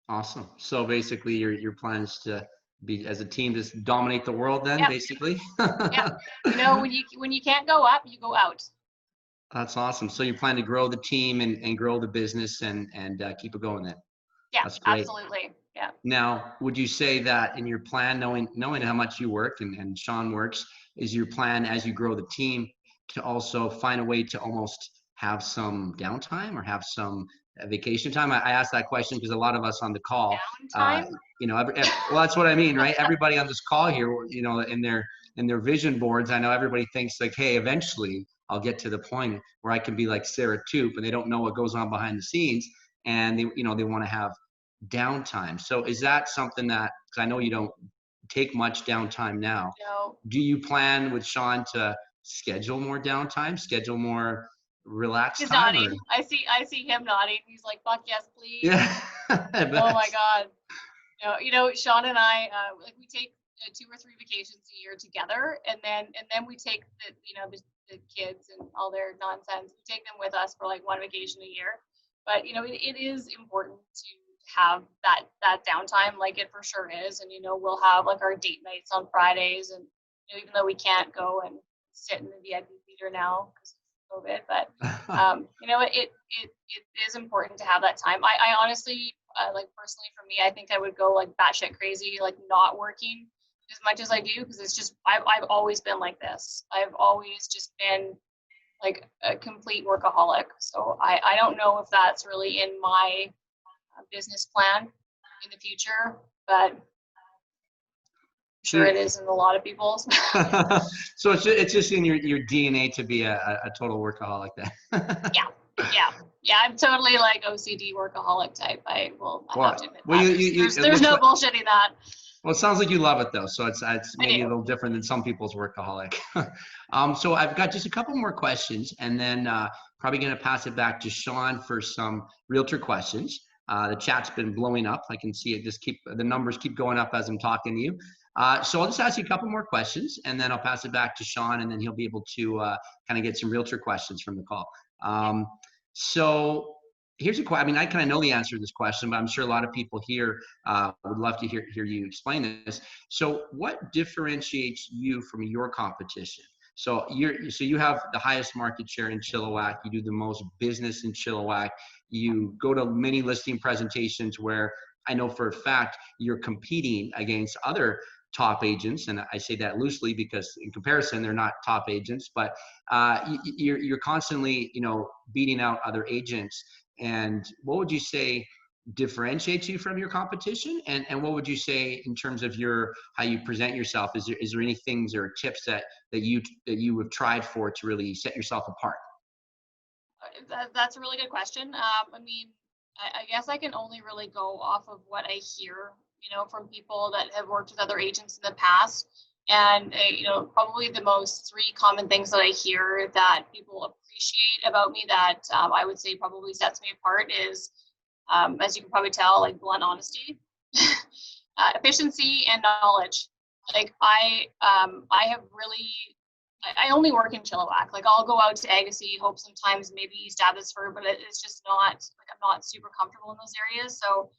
Awesome. So basically your plan is to be, as a team, just dominate the world then, basically? Yeah. When you can't go up, you go out. That's awesome. So you plan to grow the team and grow the business and keep it going then? Yeah, that's great. Absolutely. Yeah. Now, would you say that in your plan, knowing how much you work and Sean works, is your plan as you grow the team to also find a way to almost have some downtime or have some vacation time? I asked that question because a lot of us on the call, well, that's what I mean, right? Everybody on this call here, in their vision boards, I know everybody thinks hey, eventually I'll get to the point where I can be like Sarah Toop, and they don't know what goes on behind the scenes, and they want to have downtime. So is that something that, because I know you don't take much downtime now, do you plan with Sean to schedule more downtime, schedule more relaxed He's time? nodding. I see him nodding. He's like, fuck yes, please. Yeah. Oh my God. Sean and I, we take 2 or 3 vacations a year together, and then we take the kids and all their nonsense. We take them with us for 1 vacation a year. But it is important to have that downtime, it for sure is. And we'll have our date nights on Fridays, and even though we can't go and sit in the VIP theater now because of COVID, but it is important to have that time. I honestly, personally for me, I think I would go batshit crazy, not working as much as I do, because it's just I've always been like this. I've always just been a complete workaholic. So I don't know if that's really in my business plan in the future, but I'm sure it is in a lot of people's. So it's just in your DNA to be a total workaholic then. Yeah. Yeah, I'm totally like OCD workaholic type. I have to admit Well, that. There's no bullshitting that. Well, it sounds like you love it though, so it's maybe a do. little different than some people's workaholic. So I've got just a couple more questions, and then probably going to pass it back to Sean for some realtor questions. The chat's been blowing up. I can see it the numbers keep going up as I'm talking to you. So I'll just ask you a couple more questions, and then I'll pass it back to Sean, and then he'll be able to kind of get some realtor questions from the call. So here's a question. I mean, I kind of know the answer to this question, but I'm sure a lot of people here would love to hear you explain this. So what differentiates you from your competition? So you have the highest market share in Chilliwack. You do the most business in Chilliwack. You go to many listing presentations where I know for a fact you're competing against other top agents, and I say that loosely because in comparison they're not top agents, but you're constantly beating out other agents. And what would you say differentiates you from your competition? And what would you say in terms of how you present yourself? Is there any things or tips that you have tried for to really set yourself apart? That's a really good question. I mean, I guess I can only really go off of what I hear, from people that have worked with other agents in the past. And, probably the most three common things that I hear that people appreciate about me that I would say probably sets me apart is, as you can probably tell, like blunt honesty, efficiency, and knowledge. Like I only work in Chilliwack. Like I'll go out to Agassiz, hope sometimes maybe East Abbotsford, but it's just not like I'm not super comfortable in those areas. So,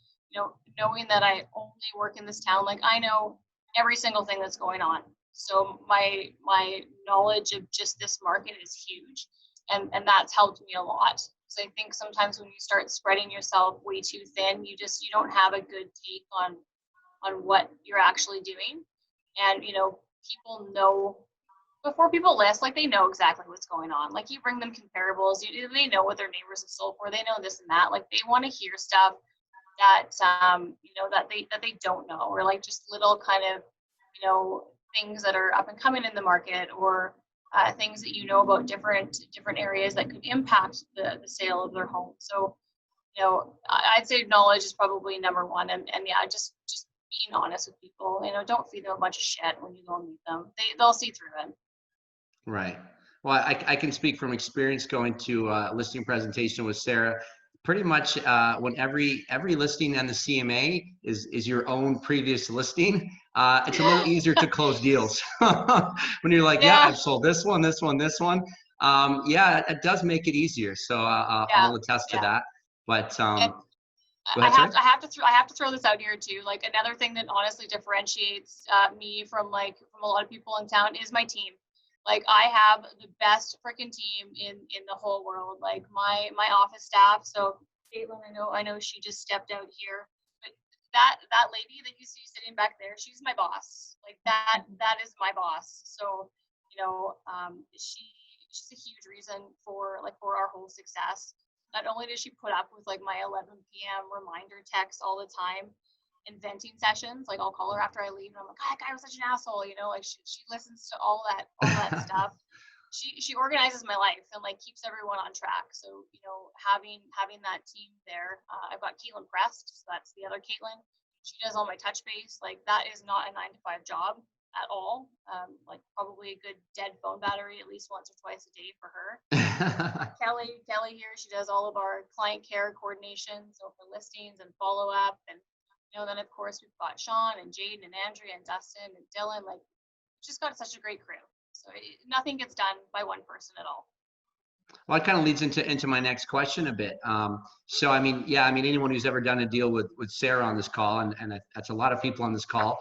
knowing that I only work in this town, like I know every single thing that's going on. So my knowledge of just this market is huge, and that's helped me a lot. So I think sometimes when you start spreading yourself way too thin, you don't have a good take on what you're actually doing, and people know. Before people list, like they know exactly what's going on. Like you bring them comparables, they know what their neighbors have sold for. They know this and that. Like they want to hear stuff that that they don't know, or like just little kind of things that are up and coming in the market, or things that about different areas that could impact the sale of their home. So I'd say knowledge is probably number one, and yeah, just being honest with people. Don't feed them a bunch of shit when you go and meet them. They'll see through it. Right. Well, I can speak from experience going to a listing presentation with Sarah. Pretty much when every listing on the CMA is your own previous listing, it's a little easier to close deals. When you're like, yeah, I've sold this one, this one, this one. Yeah, it does make it easier. So I'll attest to that. But go ahead, I have to throw this out here too. Like another thing that honestly differentiates me from a lot of people in town is my team. Like I have the best freaking team in the whole world. Like my office staff. So Caitlin, I know she just stepped out here, but that lady that you see sitting back there, she's my boss. Like that is my boss. So she's a huge reason for our whole success. Not only does she put up with like my 11 p.m. reminder texts all the time and venting sessions, like I'll call her after I leave and I'm like, God, that guy was such an asshole, like she listens to all that stuff. She organizes my life and like keeps everyone on track. So, having that team there, I've got Caitlin Prest, so that's the other Caitlin. She does all my touch base. Like that is not a 9-to-5 job at all. Like probably a good dead phone battery at least once or twice a day for her. Kelly here, she does all of our client care coordination, so for listings and follow up. And then of course we've got Sean and Jaden and Andrea and Dustin and Dylan. Like we've just got such a great crew. So nothing gets done by one person at all. Well, it kind of leads into my next question a bit. So, anyone who's ever done a deal with Sarah on this call, and that's a lot of people on this call,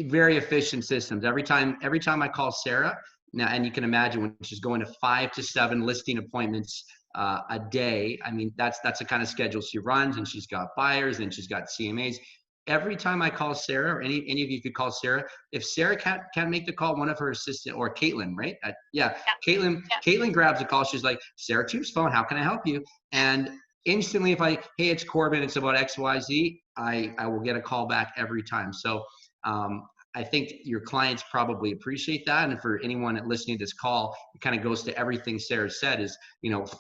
very efficient systems. Every time I call Sarah now, and you can imagine when she's going to 5 to 7 listing appointments a day. I mean, that's the kind of schedule she runs, and she's got buyers and she's got CMAs. Every time I call Sarah, or any of you could call Sarah, if Sarah can't make the call, one of her assistant, or Caitlin, right? Caitlin grabs the call. She's like, Sarah Toop's phone, how can I help you? And instantly, hey, it's Corbin, it's about XYZ, I will get a call back every time. So I think your clients probably appreciate that. And for anyone listening to this call, it kind of goes to everything Sarah said is,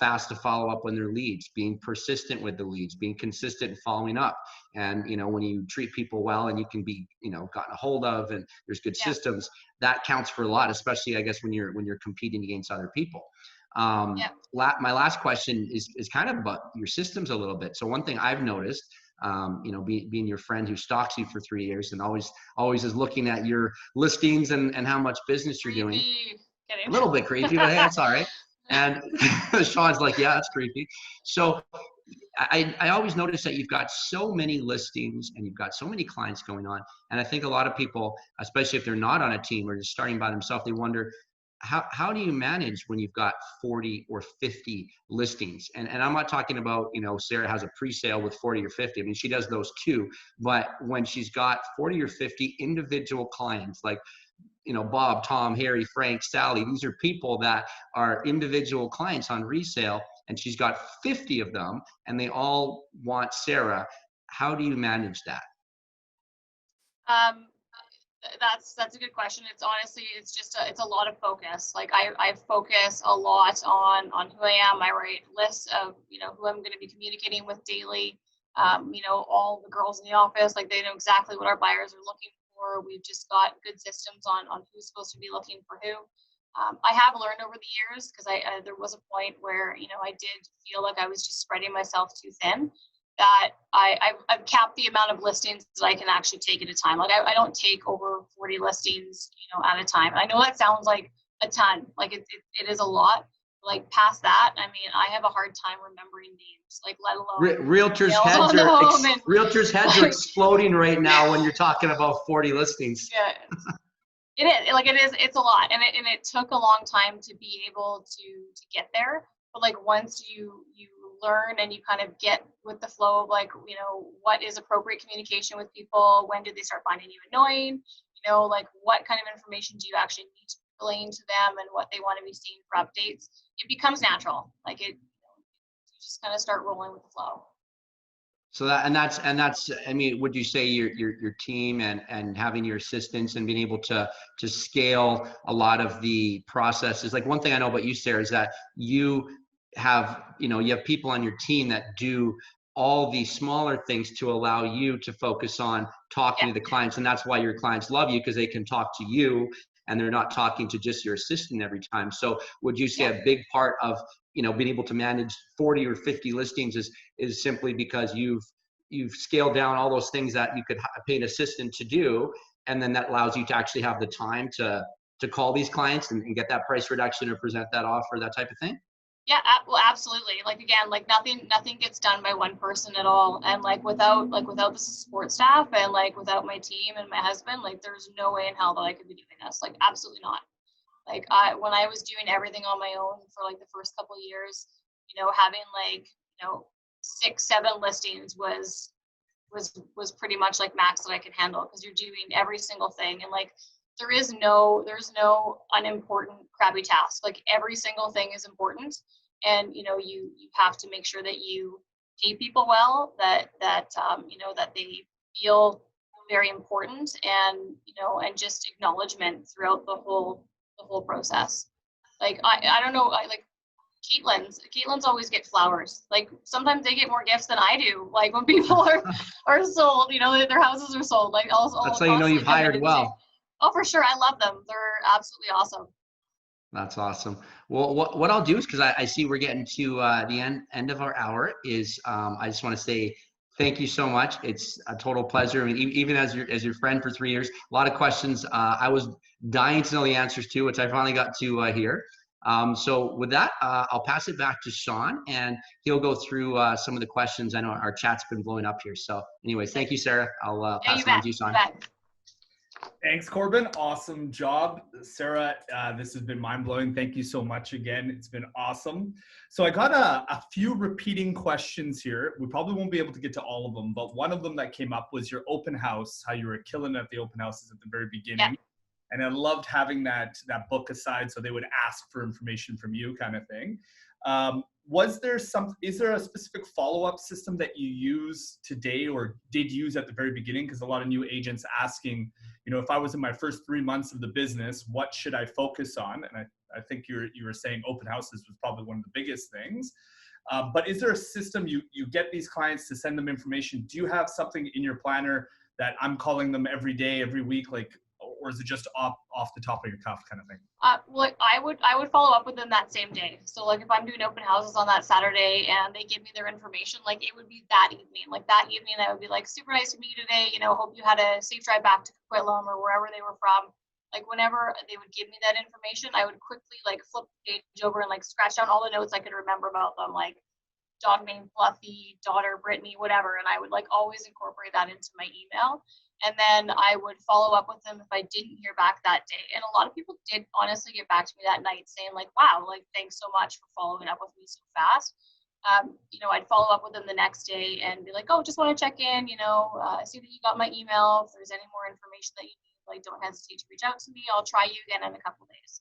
fast to follow up on their leads, being persistent with the leads, being consistent in following up. And, when you treat people well and you can be, gotten a hold of, and there's good systems, that counts for a lot, especially I guess when you're competing against other people. My last question is kind of about your systems a little bit. So one thing I've noticed, being your friend who stalks you for 3 years and always is looking at your listings and how much business you're doing. A little bit creepy, but hey, that's all right. And Sean's like, yeah, that's creepy. So I always notice that you've got so many listings and you've got so many clients going on. And I think a lot of people, especially if they're not on a team or just starting by themselves, they wonder, how do you manage when you've got 40 or 50 listings? And I'm not talking about, Sarah has a pre-sale with 40 or 50. I mean, she does those too. But when she's got 40 or 50 individual clients, like, Bob, Tom, Harry, Frank, Sally, these are people that are individual clients on resale, and she's got 50 of them and they all want Sarah. How do you manage that? That's a good question. It's honestly, it's a lot of focus. Like I focus a lot on who I am. I write lists of, who I'm going to be communicating with daily. All the girls in the office, like they know exactly what our buyers are looking for. We've just got good systems on who's supposed to be looking for who. I have learned over the years, because there was a point where, I did feel like I was just spreading myself too thin, that I've capped the amount of listings that I can actually take at a time. Like I don't take over 40 listings, at a time. I know that sounds like a ton, like it is a lot. Like past that, I mean, I have a hard time remembering names, like let alone realtors' heads are exploding right now when you're talking about 40 listings. Yeah. It is like it's a lot, and it took a long time to be able to get there. But like once you learn and you kind of get with the flow of like, what is appropriate communication with people, when do they start finding you annoying, like what kind of information do you actually need to explain to them and what they want to be seeing for updates, it becomes natural. Like you just kind of start rolling with the flow. So that's I mean, would you say your team and having your assistants and being able to scale a lot of the processes? Like one thing I know about you, Sarah, is that you have people on your team that do all these smaller things to allow you to focus on talking to the clients, and that's why your clients love you, because they can talk to you and they're not talking to just your assistant every time. So would you say a big part of being able to manage 40 or 50 listings is simply because you've scaled down all those things that you could pay an assistant to do, and then that allows you to actually have the time to call these clients and get that price reduction or present that offer, that type of thing? Yeah, well, absolutely. Like again, like nothing gets done by one person at all. And like without the support staff and like without my team and my husband, like there's no way in hell that I could be doing this. Like absolutely not. Like when I was doing everything on my own for like the first couple of years, having like, 6-7 listings was pretty much like max that I could handle, because you're doing every single thing. And like, there's no unimportant crappy task. Like every single thing is important. And, you have to make sure that you pay people well, that they feel very important, and, and just acknowledgement throughout the whole process. Like, I don't know, like Caitlin's always get flowers. Like sometimes they get more gifts than I do. Like when people are sold, their houses are sold. Like that's how you've hired well. Oh, for sure. I love them. They're absolutely awesome. That's awesome. Well, what I'll do is, because I see we're getting to the end of our hour, is I just want to say thank you so much. It's a total pleasure. I mean, even as your friend for 3 years, a lot of questions I was dying to know the answers to, which I finally got to hear. So with that, I'll pass it back to Sean, and he'll go through some of the questions. I know our chat's been blowing up here. So anyways, thank you, Sarah. I'll pass it on to you, Sean. Thanks, Corbin. Awesome job. Sarah, this has been mind-blowing. Thank you so much again. It's been awesome. So I got a few repeating questions here. We probably won't be able to get to all of them, but one of them that came up was your open house, how you were killing at the open houses at the very beginning. Yeah. And I loved having that book aside, so they would ask for information from you, kind of thing. Is there a specific follow-up system that you use today or did use at the very beginning? Because a lot of new agents asking, if I was in my first 3 months of the business, what should I focus on? And I think you were saying open houses was probably one of the biggest things. But is there a system you get these clients to send them information? Do you have something in your planner that I'm calling them every day, every week, or is it just off the top of your cuff kind of thing? Well, I would follow up with them that same day. So like if I'm doing open houses on that Saturday and they give me their information, like it would be that evening. Like that evening, I would be like, super nice to meet you today. Hope you had a safe drive back to Coquitlam or wherever they were from. Like whenever they would give me that information, I would quickly like flip the page over and like scratch down all the notes I could remember about them, like dog name Fluffy, daughter Brittany, whatever. And I would like always incorporate that into my email. And then I would follow up with them if I didn't hear back that day. And a lot of people did honestly get back to me that night saying like, wow, like thanks so much for following up with me so fast. I'd follow up with them the next day and be like, oh, just want to check in, I see that you got my email. If there's any more information that you need, like don't hesitate to reach out to me. I'll try you again in a couple days.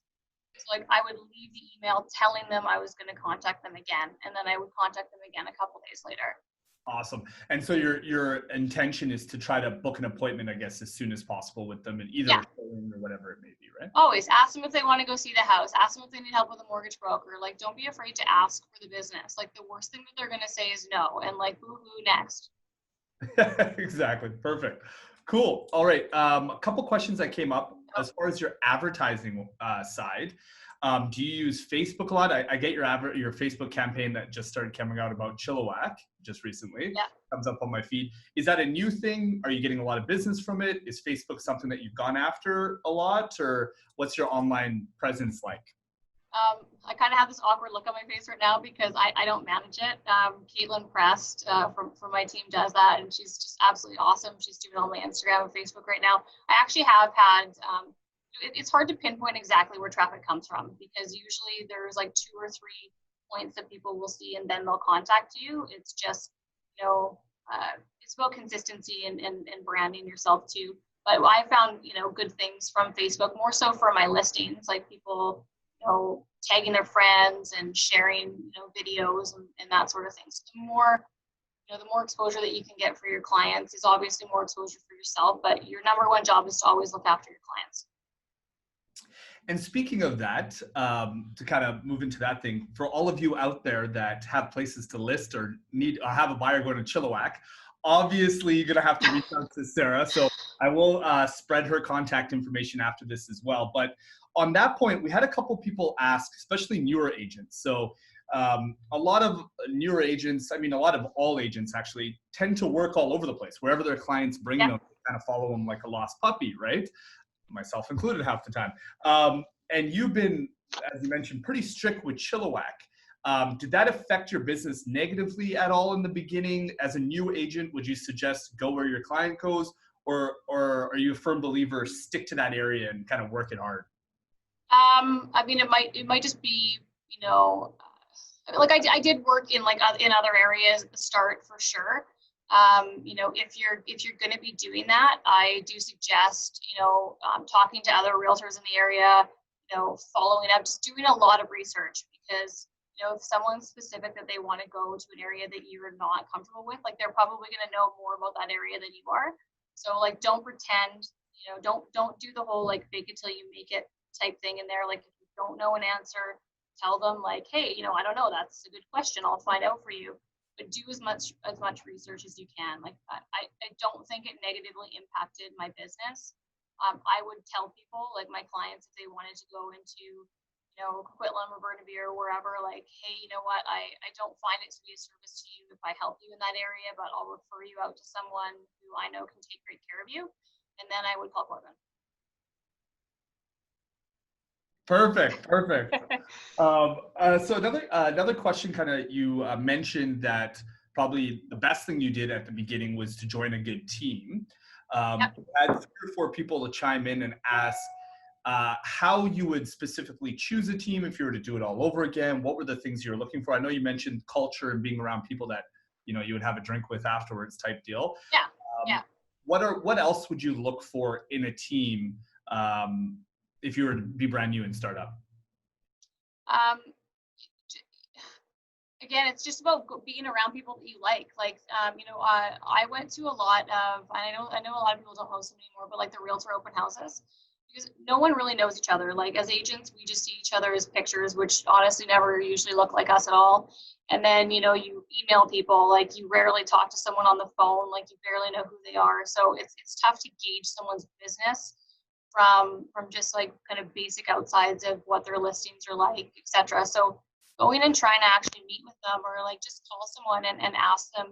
So like I would leave the email telling them I was going to contact them again. And then I would contact them again a couple days later. Awesome. And so your intention is to try to book an appointment, I guess, as soon as possible with them and either phone or whatever it may be, right? Always ask them if they want to go see the house. Ask them if they need help with a mortgage broker. Like, don't be afraid to ask for the business. Like the worst thing that they're going to say is no. And like, boo-hoo, next. Exactly. Perfect. Cool. All right. A couple questions that came up as far as your advertising side. Do you use Facebook a lot? I get your Facebook campaign that just started coming out about Chilliwack just recently. Yeah. Comes up on my feed. Is that a new thing? Are you getting a lot of business from it? Is Facebook something that you've gone after a lot, or what's your online presence like? I kind of have this awkward look on my face right now because I don't manage it. Caitlin Prest from my team does that, and she's just absolutely awesome. She's doing all my Instagram and Facebook right now. I actually have had it's hard to pinpoint exactly where traffic comes from because usually there's like 2 or 3 points that people will see and then they'll contact you. It's just, it's about consistency and branding yourself too. But I found, good things from Facebook, more so for my listings, like people, tagging their friends and sharing, videos and that sort of thing. So the more exposure that you can get for your clients is obviously more exposure for yourself, but your number one job is to always look after your clients. And speaking of that, to kind of move into that thing, for all of you out there that have places to list or have a buyer going to Chilliwack, obviously you're going to have to reach out to Sarah. So I will spread her contact information after this as well. But on that point, we had a couple people ask, especially newer agents. So a lot of newer agents, a lot of all agents actually tend to work all over the place. Wherever their clients bring them, they kind of follow them like a lost puppy, right? Myself included half the time. And you've been, as you mentioned, pretty strict with Chilliwack. Did that affect your business negatively at all in the beginning? As a new agent, would you suggest go where your client goes, or are you a firm believer, stick to that area and kind of work it hard? It might just be, like I did work in other areas at the start for sure. If you're going to be doing that, I do suggest, talking to other realtors in the area, following up, just doing a lot of research because, if someone's specific that they want to go to an area that you're not comfortable with, like they're probably going to know more about that area than you are. So like, don't pretend, don't do the whole like fake it till you make it type thing in there. Like if you don't know an answer, tell them like, hey, I don't know, that's a good question. I'll find out for you. But do as much research as you can. Like I don't think it negatively impacted my business. I would tell people, like my clients, if they wanted to go into, Coquitlam or Burnaby or wherever, like, hey, you know what, I don't find it to be a service to you if I help you in that area, but I'll refer you out to someone who I know can take great care of you. And then I would call Corbin. Perfect. So another question, kind of, you mentioned that probably the best thing you did at the beginning was to join a good team. Yep. You had 3 or 4 people to chime in and ask how you would specifically choose a team if you were to do it all over again. What were the things you were looking for? I know you mentioned culture and being around people that you would have a drink with afterwards type deal. Yeah. What else would you look for in a team if you were to be brand new and start up? again, it's just about being around people that you like. Like, I went to a lot of, I know a lot of people don't host them anymore, but like the realtor open houses, because no one really knows each other. Like as agents, we just see each other as pictures, which honestly never usually look like us at all. And then, you email people, like you rarely talk to someone on the phone, like you barely know who they are. So it's tough to gauge someone's business from just like kind of basic outsides of what their listings are like, etc. So going and trying to actually meet with them, or like just call someone and ask them,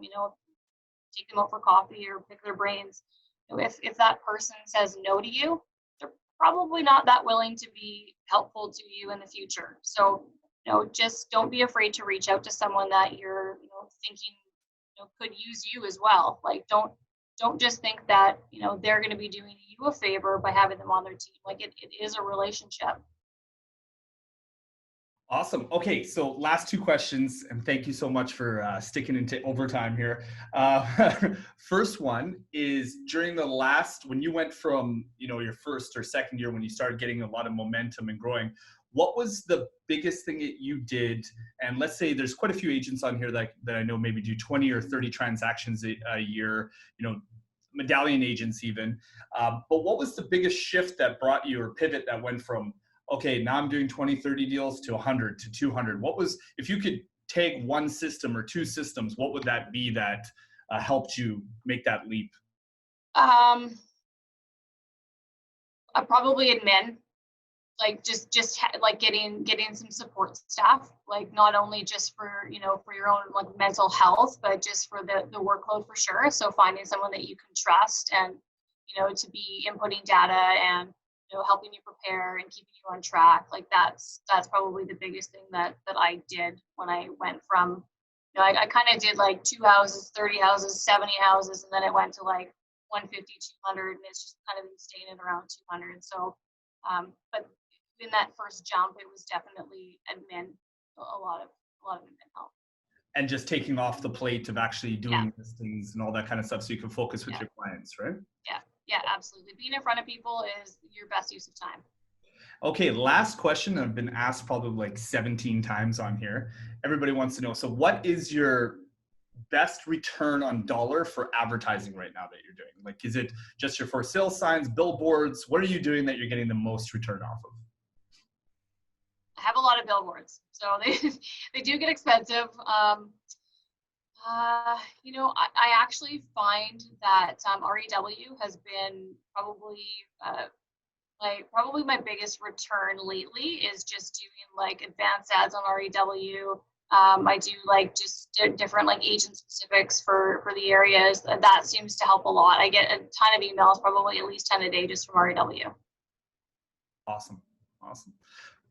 take them out for coffee or pick their brains. If that person says no to you, they're probably not that willing to be helpful to you in the future. So, just don't be afraid to reach out to someone that you're, thinking, could use you as well. Like don't just think that, they're going to be doing you a favor by having them on their team. Like it is a relationship. Awesome. Okay, so last two questions, and thank you so much for sticking into overtime here. First one is during when you went from your first or second year when you started getting a lot of momentum and growing, what was the biggest thing that you did? And let's say there's quite a few agents on here that I know maybe do 20 or 30 transactions a year, medallion agents even. But what was the biggest shift that brought you, or pivot that went from, okay, now I'm doing 20, 30 deals to 100 to 200. What was, if you could take one system or two systems, what would that be that helped you make that leap? I probably admin, like just like getting some support staff, like not only just for, for your own like mental health, but just for the workload for sure. So finding someone that you can trust and, to be inputting data and, helping you prepare and keeping you on track. Like that's probably the biggest thing that I did when I went from, I kind of did like 2 houses, 30 houses, 70 houses, and then it went to like 150, 200, and it's just kind of been staying at around 200. So, but in that first jump, it was definitely admin, a lot of admin help. And just taking off the plate of actually doing listings and all that kind of stuff so you can focus with your clients, right? Yeah, absolutely. Being in front of people is your best use of time. Okay, last question. I've been asked probably like 17 times on here. Everybody wants to know, so what is your best return on dollar for advertising right now that you're doing? Like, is it just your for sale signs, billboards? What are you doing that you're getting the most return off of? I have a lot of billboards, so they do get expensive. I actually find that REW has been probably my biggest return lately is just doing like advanced ads on REW. I do like just different like agent specifics for the areas. That seems to help a lot. I get a ton of emails, probably at least 10 a day just from REW. Awesome.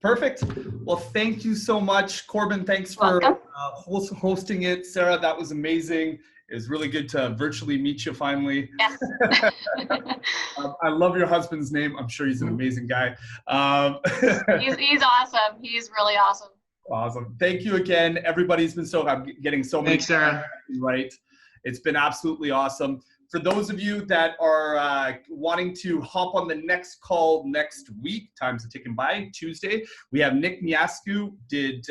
Perfect. Well, thank you so much, Corbin. Thanks for hosting it. Sarah, that was amazing. It was really good to virtually meet you finally. Yes. I love your husband's name. I'm sure he's an amazing guy. He's awesome. He's really awesome. Awesome. Thank you again. Everybody's been I'm getting so many. Thanks, Sarah. Right. It's been absolutely awesome. For those of you that are wanting to hop on the next call next week, time's a ticking by, Tuesday, we have Nick Miascu, did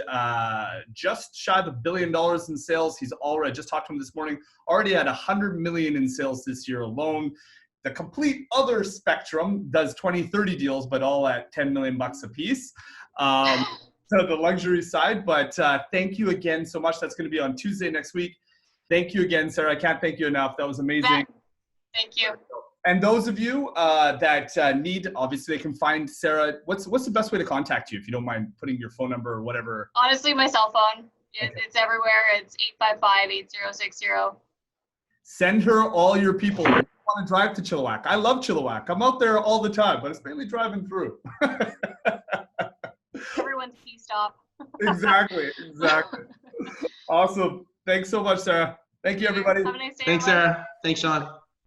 just shy of $1 billion in sales. He's already, I just talked to him this morning, already had 100 million in sales this year alone. The complete other spectrum does 20, 30 deals, but all at 10 million bucks a piece. So the luxury side, but thank you again so much. That's going to be on Tuesday next week. Thank you again, Sarah. I can't thank you enough. That was amazing. Thank you. And those of you that need, obviously they can find Sarah. What's the best way to contact you if you don't mind putting your phone number or whatever? Honestly, my cell phone. It's everywhere. It's 855-8060. Send her all your people. You want to drive to Chilliwack. I love Chilliwack. I'm out there all the time, but it's mainly driving through. Everyone's key stop. Exactly. Awesome. Thanks so much, Sarah. Thank you, everybody. Have a nice day. Thanks, Sarah. Thanks, Sean.